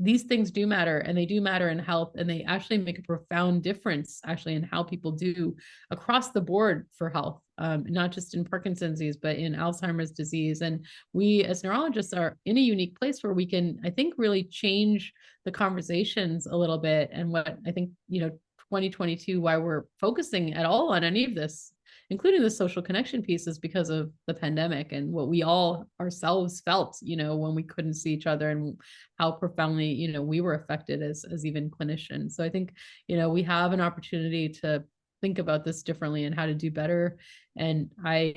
these things do matter, and they do matter in health, and they actually make a profound difference actually in how people do across the board for health, not just in Parkinson's disease, but in Alzheimer's disease. And we as neurologists are in a unique place where we can, I think, really change the conversations a little bit. And what I think, 2022, why we're focusing at all on any of this, including the social connection pieces, because of the pandemic and what we all ourselves felt, when we couldn't see each other, and how profoundly, we were affected as even clinicians. So I think, we have an opportunity to think about this differently and how to do better. And I,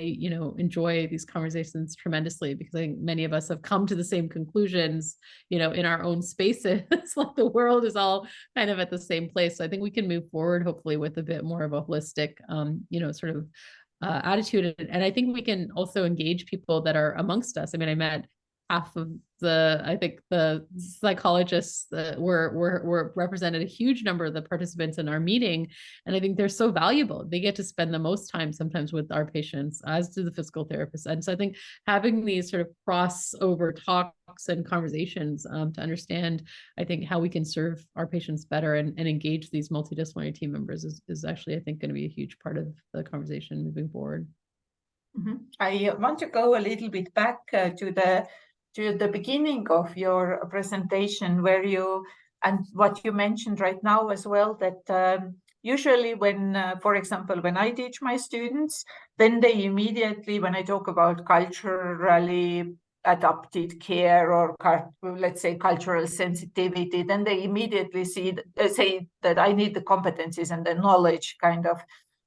enjoy these conversations tremendously, because I think many of us have come to the same conclusions, in our own spaces. It's like the world is all kind of at the same place. So I think we can move forward, hopefully, with a bit more of a holistic, sort of attitude. And I think we can also engage people that are amongst us. I mean, I met half of the psychologists that were represented, a huge number of the participants in our meeting. And I think they're so valuable. They get to spend the most time sometimes with our patients, as do the physical therapists. And so I think having these sort of crossover talks and conversations to understand, I think, how we can serve our patients better and engage these multidisciplinary team members is actually, I think, going to be a huge part of the conversation moving forward. Mm-hmm. I want to go a little bit back to the beginning of your presentation, where and what you mentioned right now as well, that usually when, for example, when I teach my students, then they immediately, when I talk about culturally adapted care, or let's say cultural sensitivity, then they immediately say that I need the competencies and the knowledge, kind of.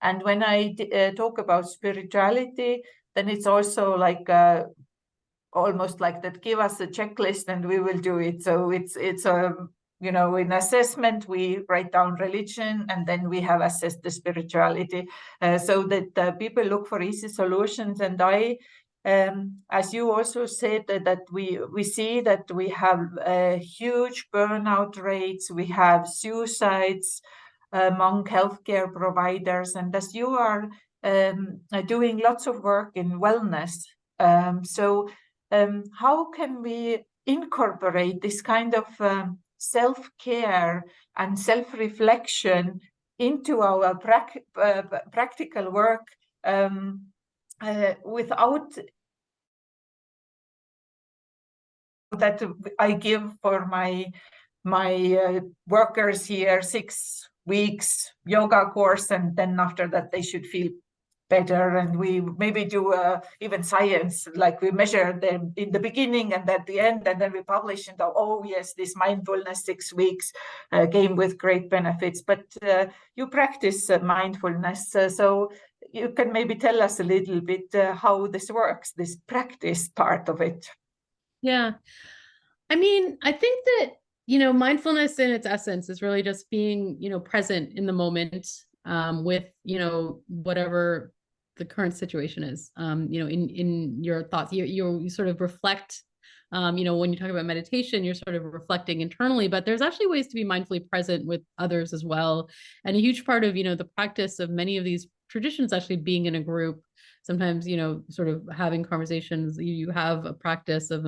And when I talk about spirituality, then it's also like almost like that, give us a checklist and we will do it. So it's in assessment, we write down religion, and then we have assessed the spirituality, so that people look for easy solutions. And as you also said, that we see that we have huge burnout rates, we have suicides among healthcare providers, and as you are doing lots of work in wellness, how can we incorporate this kind of self-care and self-reflection into our practical work without that I give for my workers here 6 weeks yoga course, and then after that they should feel better, and we maybe do even science, like we measure them in the beginning and at the end, and then we publish and oh yes, this mindfulness 6 weeks came with great benefits. But you practice mindfulness, so you can maybe tell us a little bit how this works, this practice part of it. Yeah. I mean, I think that, mindfulness in its essence is really just being, present in the moment with, whatever the current situation is, in your thoughts. You sort of reflect, when you talk about meditation, you're sort of reflecting internally, but there's actually ways to be mindfully present with others as well. And a huge part of, the practice of many of these traditions actually being in a group. Sometimes, sort of having conversations, you have a practice of,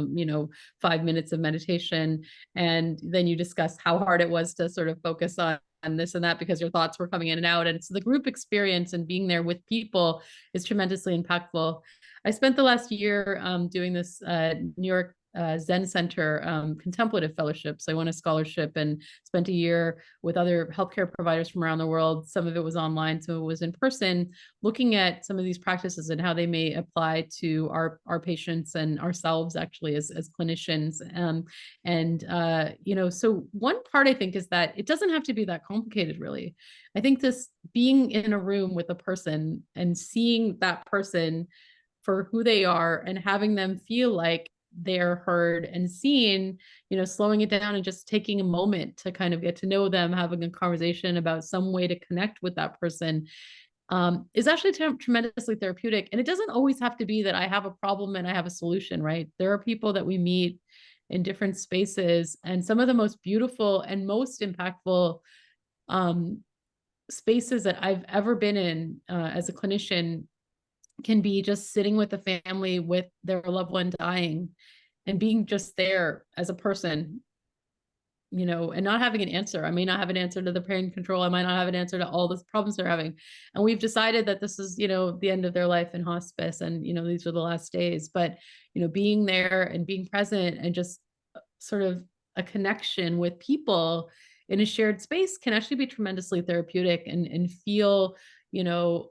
5 minutes of meditation, and then you discuss how hard it was to sort of focus on this and that because your thoughts were coming in and out. And so the group experience and being there with people is tremendously impactful. I spent the last year doing this New York Zen Center contemplative fellowship. So I won a scholarship and spent a year with other healthcare providers from around the world. Some of it was online, some of it was in person, looking at some of these practices and how they may apply to our patients and ourselves actually as clinicians. So one part I think is that it doesn't have to be that complicated, really. I think this being in a room with a person and seeing that person for who they are and having them feel like they're heard and seen, slowing it down and just taking a moment to kind of get to know them, having a conversation about some way to connect with that person is actually tremendously therapeutic. And it doesn't always have to be that I have a problem and I have a solution, right? There are people that we meet in different spaces, and some of the most beautiful and most impactful spaces that I've ever been in as a clinician can be just sitting with a family with their loved one dying and being just there as a person, and not having an answer. I may not have an answer to the pain control. I might not have an answer to all the problems they're having. And we've decided that this is, the end of their life in hospice, and, these are the last days. But, being there and being present and just sort of a connection with people in a shared space can actually be tremendously therapeutic and feel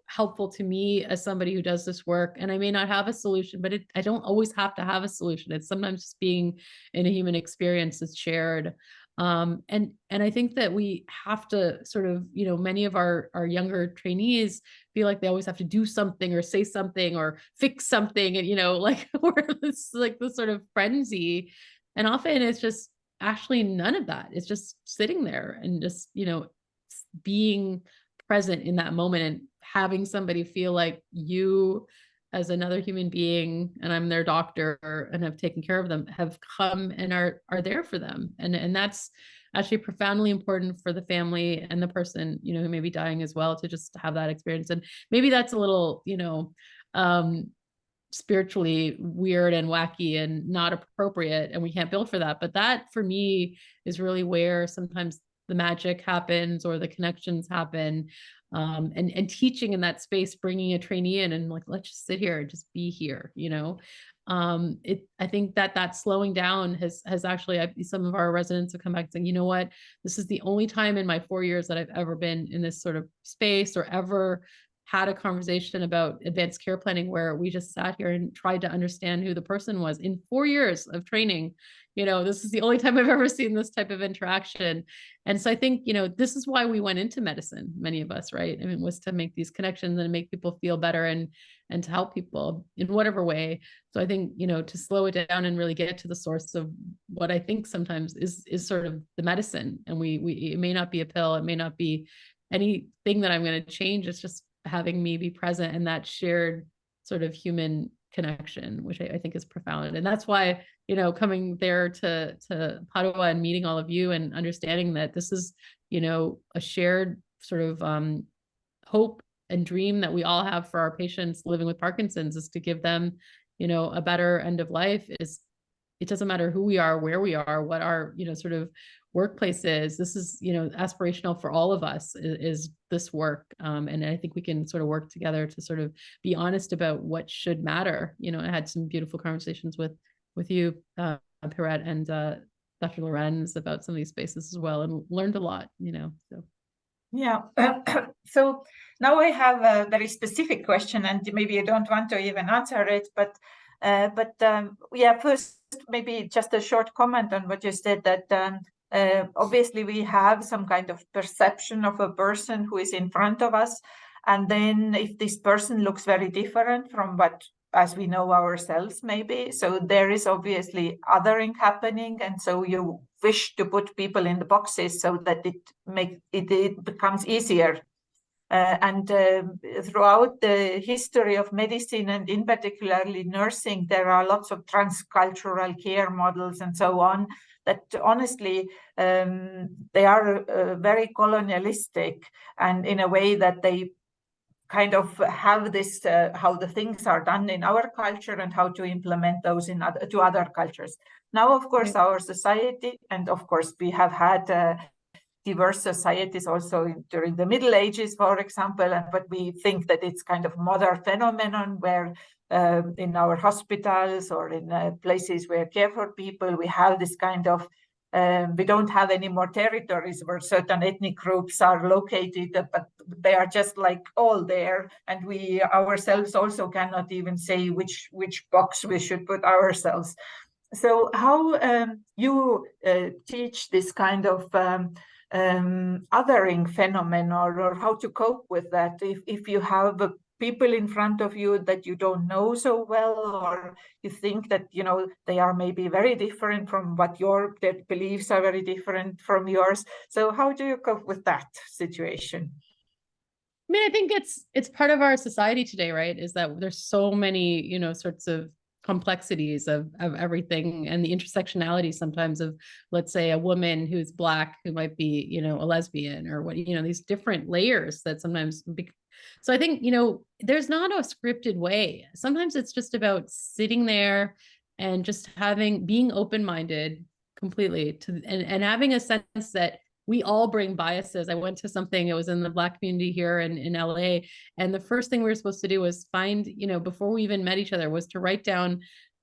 helpful to me as somebody who does this work. And I may not have a solution, but I don't always have to have a solution. It's sometimes just being in a human experience that's shared. And I think that we have to sort of, many of our younger trainees feel like they always have to do something or say something or fix something. And, it's like this sort of frenzy. And often it's just actually none of that. It's just sitting there and just, being present in that moment and having somebody feel like you as another human being, and I'm their doctor and have taken care of them, have come and are there for them. And that's actually profoundly important for the family and the person, who may be dying as well, to just have that experience. And maybe that's a little, spiritually weird and wacky and not appropriate, and we can't build for that. But that for me is really where sometimes the magic happens or the connections happen. And teaching in that space, bringing a trainee in and like, let's just sit here and just be here, I think that slowing down has actually, some of our residents have come back saying, you know what, this is the only time in my 4 years that I've ever been in this sort of space or ever had a conversation about advanced care planning where we just sat here and tried to understand who the person was. In 4 years of training, this is the only time I've ever seen this type of interaction. And so I think, this is why we went into medicine, many of us, right? I mean, was to make these connections and make people feel better and to help people in whatever way. So I think, to slow it down and really get to the source of what I think sometimes is sort of the medicine. And it may not be a pill, it may not be anything that I'm going to change. It's just having me be present and that shared sort of human connection, which I think is profound. And that's why, coming there to Padua and meeting all of you and understanding that this is, a shared sort of hope and dream that we all have for our patients living with Parkinson's, is to give them, a better end of life. It doesn't matter who we are, where we are, what our, sort of workplace is. This is, aspirational for all of us is this work. And I think we can sort of work together to sort of be honest about what should matter. I had some beautiful conversations with you, Pirette, and Dr. Lorenz about some of these spaces as well, and learned a lot, so. Yeah. So now I have a very specific question, and maybe you don't want to even answer it, but first, maybe just a short comment on what you said, that obviously we have some kind of perception of a person who is in front of us. And then if this person looks very different from what, as we know ourselves, maybe, so there is obviously othering happening. And so you wish to put people in the boxes so that it becomes easier. And throughout the history of medicine, and in particularly nursing, there are lots of transcultural care models and so on that honestly, they are very colonialistic, and in a way that they kind of have this, how the things are done in our culture and how to implement those to other cultures. Now, of course, our society, and of course, we have had diverse societies also during the Middle Ages, for example, but we think that it's kind of modern phenomenon where in our hospitals or in places where care for people, we have this kind of, we don't have any more territories where certain ethnic groups are located, but they are just like all there. And we ourselves also cannot even say which box we should put ourselves. So how you teach this kind of othering phenomenon, or how to cope with that if you have people in front of you that you don't know so well, or you think that they are maybe very different from what their beliefs are very different from yours. So how do you cope with that situation? I mean, I think it's part of our society today, right? Is that there's so many, sorts of complexities of everything, and the intersectionality sometimes of, let's say, a woman who's Black who might be, a lesbian, or what, these different layers that sometimes. So I think, there's not a scripted way. Sometimes it's just about sitting there and just being open-minded completely and having a sense that we all bring biases. I went to something, it was in the Black community here in LA. And the first thing we were supposed to do was find, before we even met each other, was to write down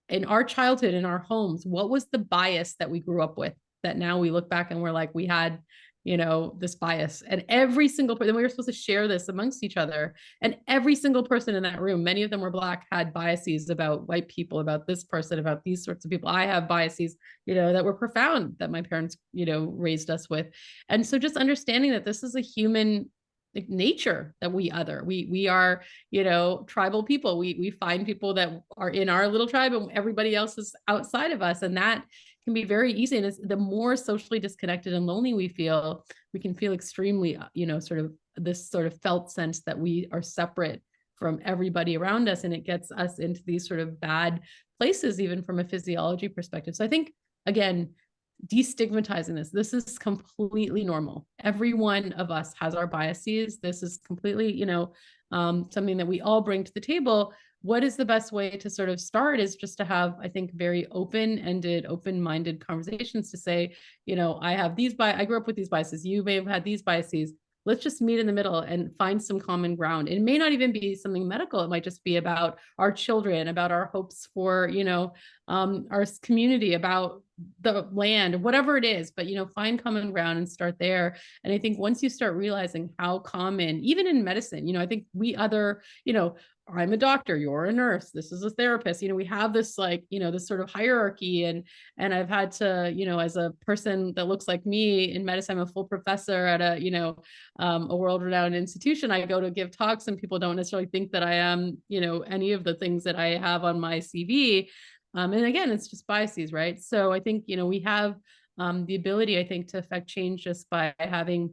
in our childhood, in our homes, what was the bias that we grew up with, that now we look back and we're like, we had, this bias. And every single person, we were supposed to share this amongst each other. And every single person in that room, many of them were Black, had biases about white people, about this person, about these sorts of people. I have biases, that were profound, that my parents, raised us with. And so just understanding that this is a human nature, that we are, tribal people. We find people that are in our little tribe and everybody else is outside of us. And that can be very easy. And the more socially disconnected and lonely we can feel extremely, sort of this sort of felt sense that we are separate from everybody around us. And it gets us into these sort of bad places, even from a physiology perspective. So I think, again, destigmatizing this is completely normal. Every one of us has our biases. This is completely, something that we all bring to the table. What is the best way to sort of start is just to have, I think, very open-ended, open-minded conversations to say, I have I grew up with these biases. You may have had these biases. Let's just meet in the middle and find some common ground. It may not even be something medical. It might just be about our children, about our hopes for, our community, about the land, whatever it is, but, find common ground and start there. And I think once you start realizing how common, even in medicine, I think I'm a doctor, you're a nurse, this is a therapist. We have this this sort of hierarchy, and I've had to, as a person that looks like me in medicine, I'm a full professor at a world-renowned institution. I go to give talks and people don't necessarily think that I am, any of the things that I have on my CV. And again, it's just biases, right? So I think, we have the ability, I think, to affect change just by having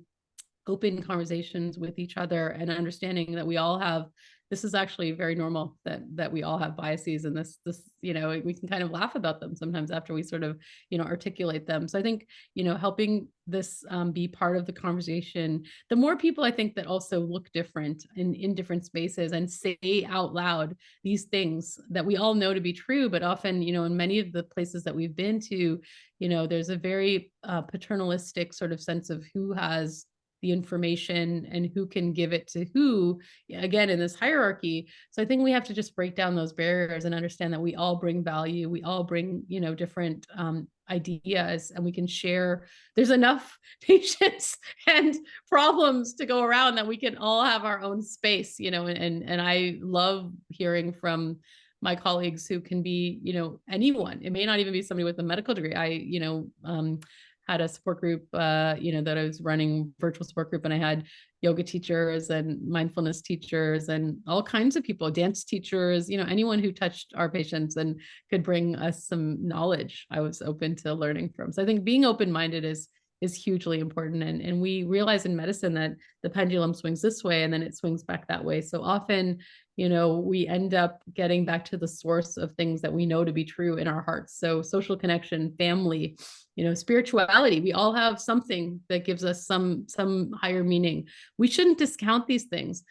open conversations with each other and understanding that we all have, this is actually very normal, that we all have biases, and this we can kind of laugh about them sometimes after we sort of articulate them. So I think helping this be part of the conversation, the more people I think that also look different in different spaces and say out loud these things that we all know to be true, but often in many of the places that we've been to, there's a very paternalistic sort of sense of who has the information and who can give it to who, again, in this hierarchy. So I think we have to just break down those barriers and understand that we all bring value, we all bring different ideas, and we can share. There's enough patients and problems to go around that we can all have our own space, and I love hearing from my colleagues who can be anyone. It may not even be somebody with a medical degree. I had a support group, that I was running, virtual support group, and I had yoga teachers and mindfulness teachers and all kinds of people, dance teachers, anyone who touched our patients and could bring us some knowledge. I was open to learning from. So I think being open-minded is hugely important. And we realize in medicine that the pendulum swings this way and then it swings back that way. So often, we end up getting back to the source of things that we know to be true in our hearts. So social connection, family, spirituality, we all have something that gives us some higher meaning. We shouldn't discount these things,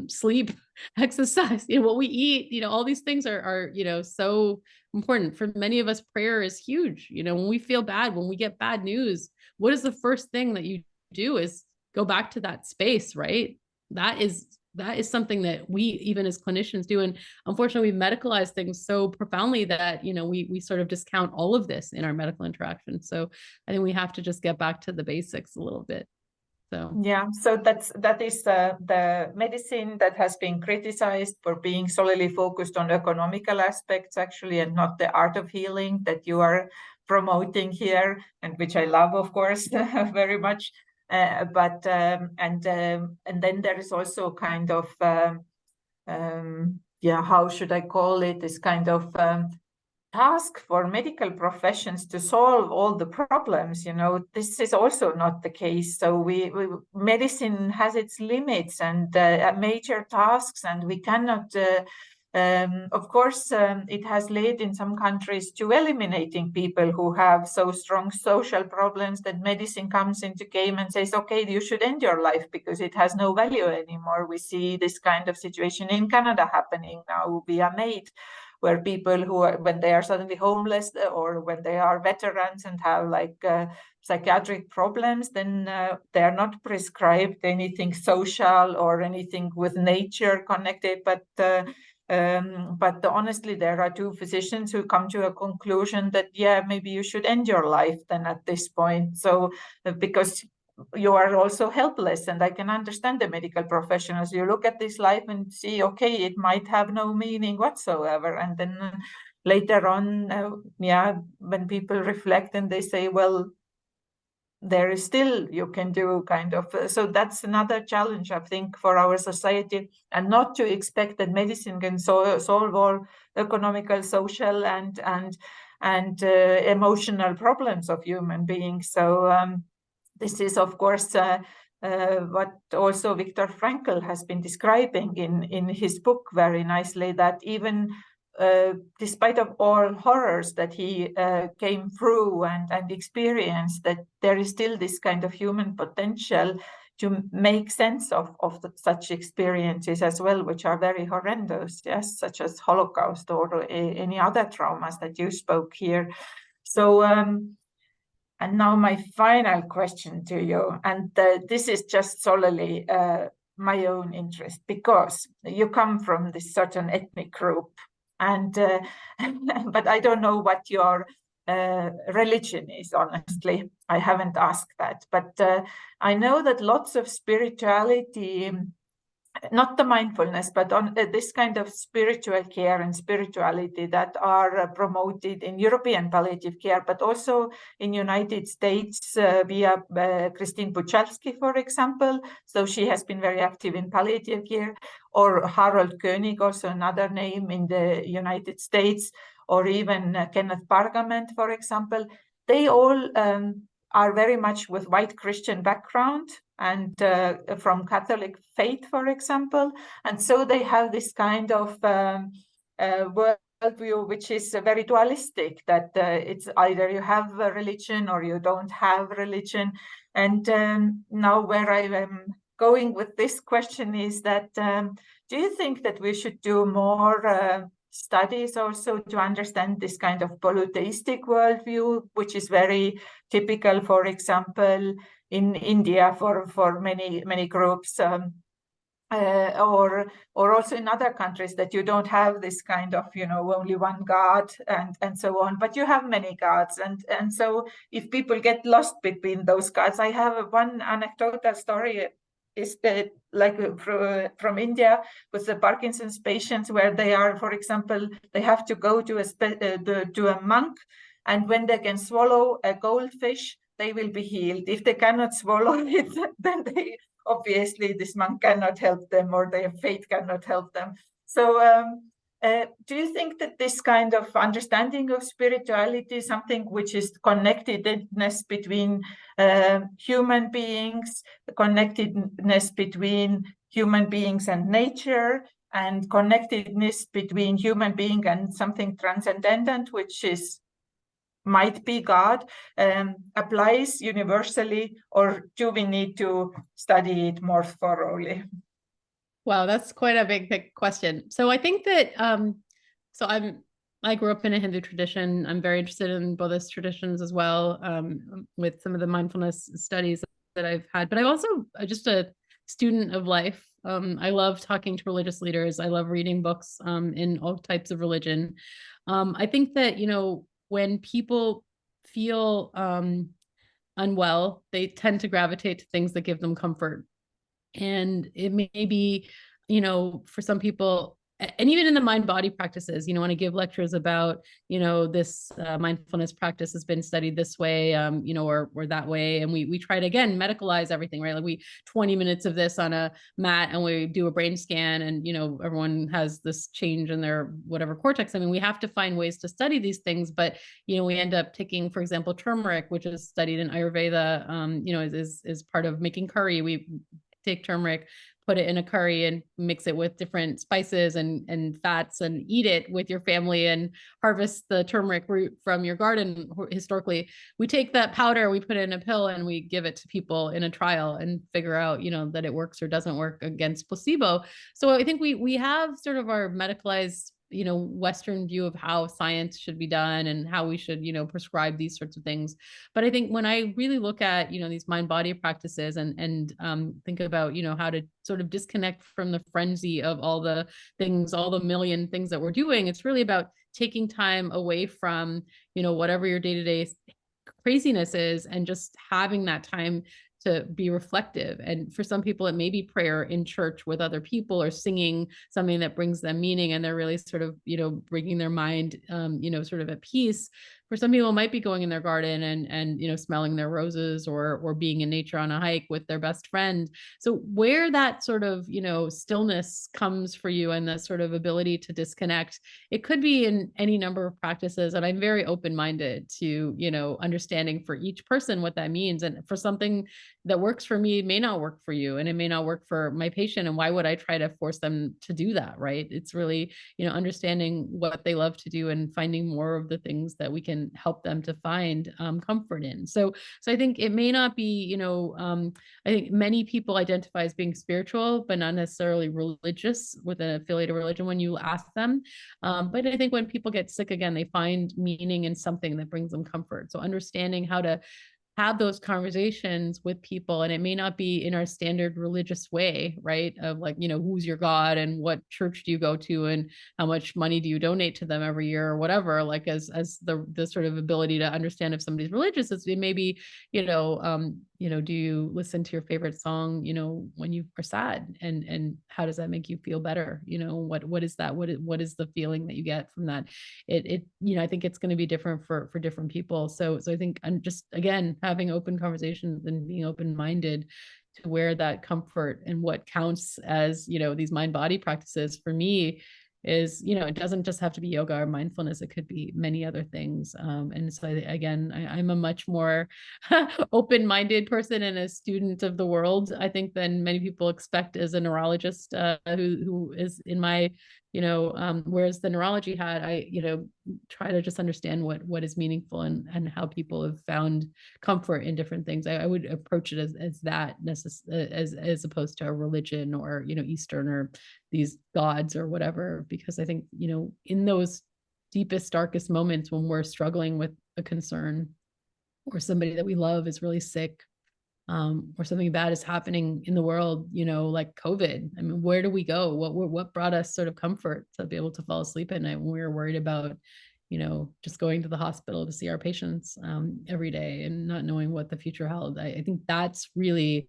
sleep, exercise, what we eat, all these things are so important. For many of us, prayer is huge. When we feel bad, when we get bad news, what is the first thing that you do? Is go back to that space, right? That is something that we, even as clinicians, do. And unfortunately, we medicalize things so profoundly that, we sort of discount all of this in our medical interaction. So I think we have to just get back to the basics a little bit. So yeah, so that is the medicine that has been criticized for being solely focused on economical aspects, actually, and not the art of healing that you are promoting here, and which I love, of course, very much. But then there is also kind of how should I call it, this kind of task for medical professions to solve all the problems. This is also not the case. So medicine has its limits and major tasks, and we cannot of course, it has led in some countries to eliminating people who have so strong social problems that medicine comes into game and says, okay, you should end your life because it has no value anymore. We see this kind of situation in Canada happening now via MAID, where people who are, when they are suddenly homeless or when they are veterans and have psychiatric problems, then they are not prescribed anything social or anything with nature connected, but honestly, there are two physicians who come to a conclusion that, yeah, maybe you should end your life then at this point. So because you are also helpless, and I can understand the medical professionals. You look at this life and see, okay, it might have no meaning whatsoever. And then later on, when people reflect and they say, well, there is still, you can do kind of, so that's another challenge, I think, for our society, and not to expect that medicine can solve all economical, social, and emotional problems of human beings. So this is, of course, what also Viktor Frankl has been describing in his book very nicely, that even despite of all horrors that he came through and experienced, that there is still this kind of human potential to make sense of such experiences as well, which are very horrendous, yes, such as Holocaust or any other traumas that you spoke here. So, and now my final question to you, and this is just solely my own interest, because you come from this certain ethnic group, and but I don't know what your religion is, honestly. I haven't asked that, but I know that lots of spirituality not the mindfulness, but on this kind of spiritual care and spirituality that are promoted in European palliative care, but also in United States via Christine Buchalski, for example. So she has been very active in palliative care, or Harold Koenig, also another name in the United States, or even Kenneth Pargament, for example. They all are very much with white Christian background and from Catholic faith, for example. And so they have this kind of worldview, which is very dualistic, that it's either you have a religion or you don't have religion. And now where I am going with this question is that, do you think that we should do more studies also to understand this kind of polytheistic worldview, which is very typical, for example, in India for many groups, or also in other countries, that you don't have this kind of, only one God and so on, but you have many gods. And so if people get lost between those gods, I have one anecdotal story is that, like from India with the Parkinson's patients, where they are, for example, they have to go to a monk, and when they can swallow a goldfish, they will be healed. If they cannot swallow it, then they obviously this monk cannot help them, or their faith cannot help them. So do you think that this kind of understanding of spirituality is something which is connectedness between human beings, connectedness between human beings and nature, and connectedness between human being and something transcendent, which might be God, applies universally, or do we need to study it more thoroughly? Wow, that's quite a big question. So I think that I grew up in a Hindu tradition. I'm very interested in Buddhist traditions as well, with some of the mindfulness studies that I've had. But I'm also just a student of life. I love talking to religious leaders. I love reading books in all types of religion. I think that, when people feel unwell, they tend to gravitate to things that give them comfort. And it may be, for some people, and even in the mind-body practices, when I give lectures about, this mindfulness practice has been studied this way, or that way. And we try to, again, medicalize everything, right? Like 20 minutes of this on a mat, and we do a brain scan, and, everyone has this change in their whatever cortex. I mean, we have to find ways to study these things, but, we end up taking, for example, turmeric, which is studied in Ayurveda, is part of making curry. We take turmeric, put it in a curry, and mix it with different spices and fats, and eat it with your family, and harvest the turmeric root from your garden. Historically, we take that powder, we put it in a pill, and we give it to people in a trial and figure out, that it works or doesn't work against placebo. So I think we have sort of our medicalized Western view of how science should be done and how we should, prescribe these sorts of things. But I think when I really look at, these mind-body practices and think about, how to sort of disconnect from the frenzy of all the million things that we're doing, it's really about taking time away from, whatever your day-to-day craziness is, and just having that time to be reflective. And for some people, it may be prayer in church with other people, or singing something that brings them meaning, and they're really sort of, bringing their mind, sort of at peace. For some people, it might be going in their garden and smelling their roses, or being in nature on a hike with their best friend. So where that sort of, stillness comes for you, and that sort of ability to disconnect, it could be in any number of practices. And I'm very open-minded to, understanding for each person what that means. And for something that works for me may not work for you, and it may not work for my patient. And why would I try to force them to do that, right? It's really, understanding what they love to do, and finding more of the things that we can help them to find comfort in. So I think it may not be, I think many people identify as being spiritual, but not necessarily religious, with an affiliated religion when you ask them. But I think when people get sick, again, they find meaning in something that brings them comfort. So understanding how to have those conversations with people, and it may not be in our standard religious way, right? Of like, who's your God, and what church do you go to, and how much money do you donate to them every year, or whatever. Like as the sort of ability to understand if somebody's religious, it may be, do you listen to your favorite song, when you are sad, and how does that make you feel better? What is that? What is the feeling that you get from that? I think it's going to be different for different people. So I think I'm just, again, having open conversations and being open-minded to where that comfort and what counts as, these mind-body practices for me is, it doesn't just have to be yoga or mindfulness. It could be many other things. And so again, I'm a much more open-minded person and a student of the world, I think, than many people expect as a neurologist who is in my, wears the neurology hat. I, try to just understand what is meaningful and how people have found comfort in different things. I would approach it as that as opposed to a religion or, Eastern or these gods or whatever, because I think, in those deepest, darkest moments when we're struggling with a concern, or somebody that we love is really sick, or something bad is happening in the world, like COVID. I mean, where do we go? What brought us sort of comfort to be able to fall asleep at night when we were worried about, just going to the hospital to see our patients every day and not knowing what the future held? I think that's really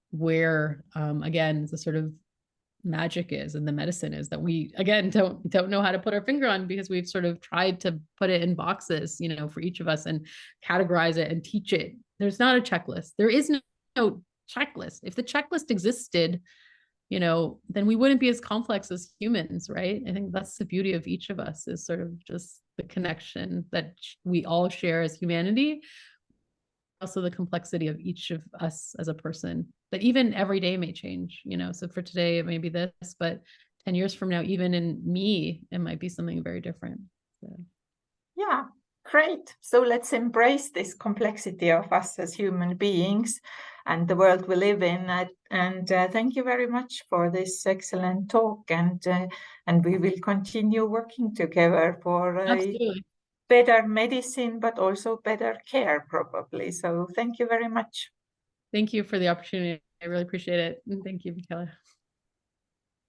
where, again, the sort of magic is and the medicine is that we, again, don't know how to put our finger on, because we've sort of tried to put it in boxes, for each of us, and categorize it and teach it. There's not a checklist. There is no checklist. If the checklist existed, then we wouldn't be as complex as humans, right? I think that's the beauty of each of us, is sort of just the connection that we all share as humanity, also the complexity of each of us as a person, that even every day may change, so for today it may be this, but 10 years from now, even in me, it might be something very different. So. Yeah, great. So let's embrace this complexity of us as human beings and the world we live in. And thank you very much for this excellent talk, and we will continue working together for Absolutely. better medicine, but also better care, probably. So thank you very much. Thank you for the opportunity. I really appreciate it. And thank you, Michaela.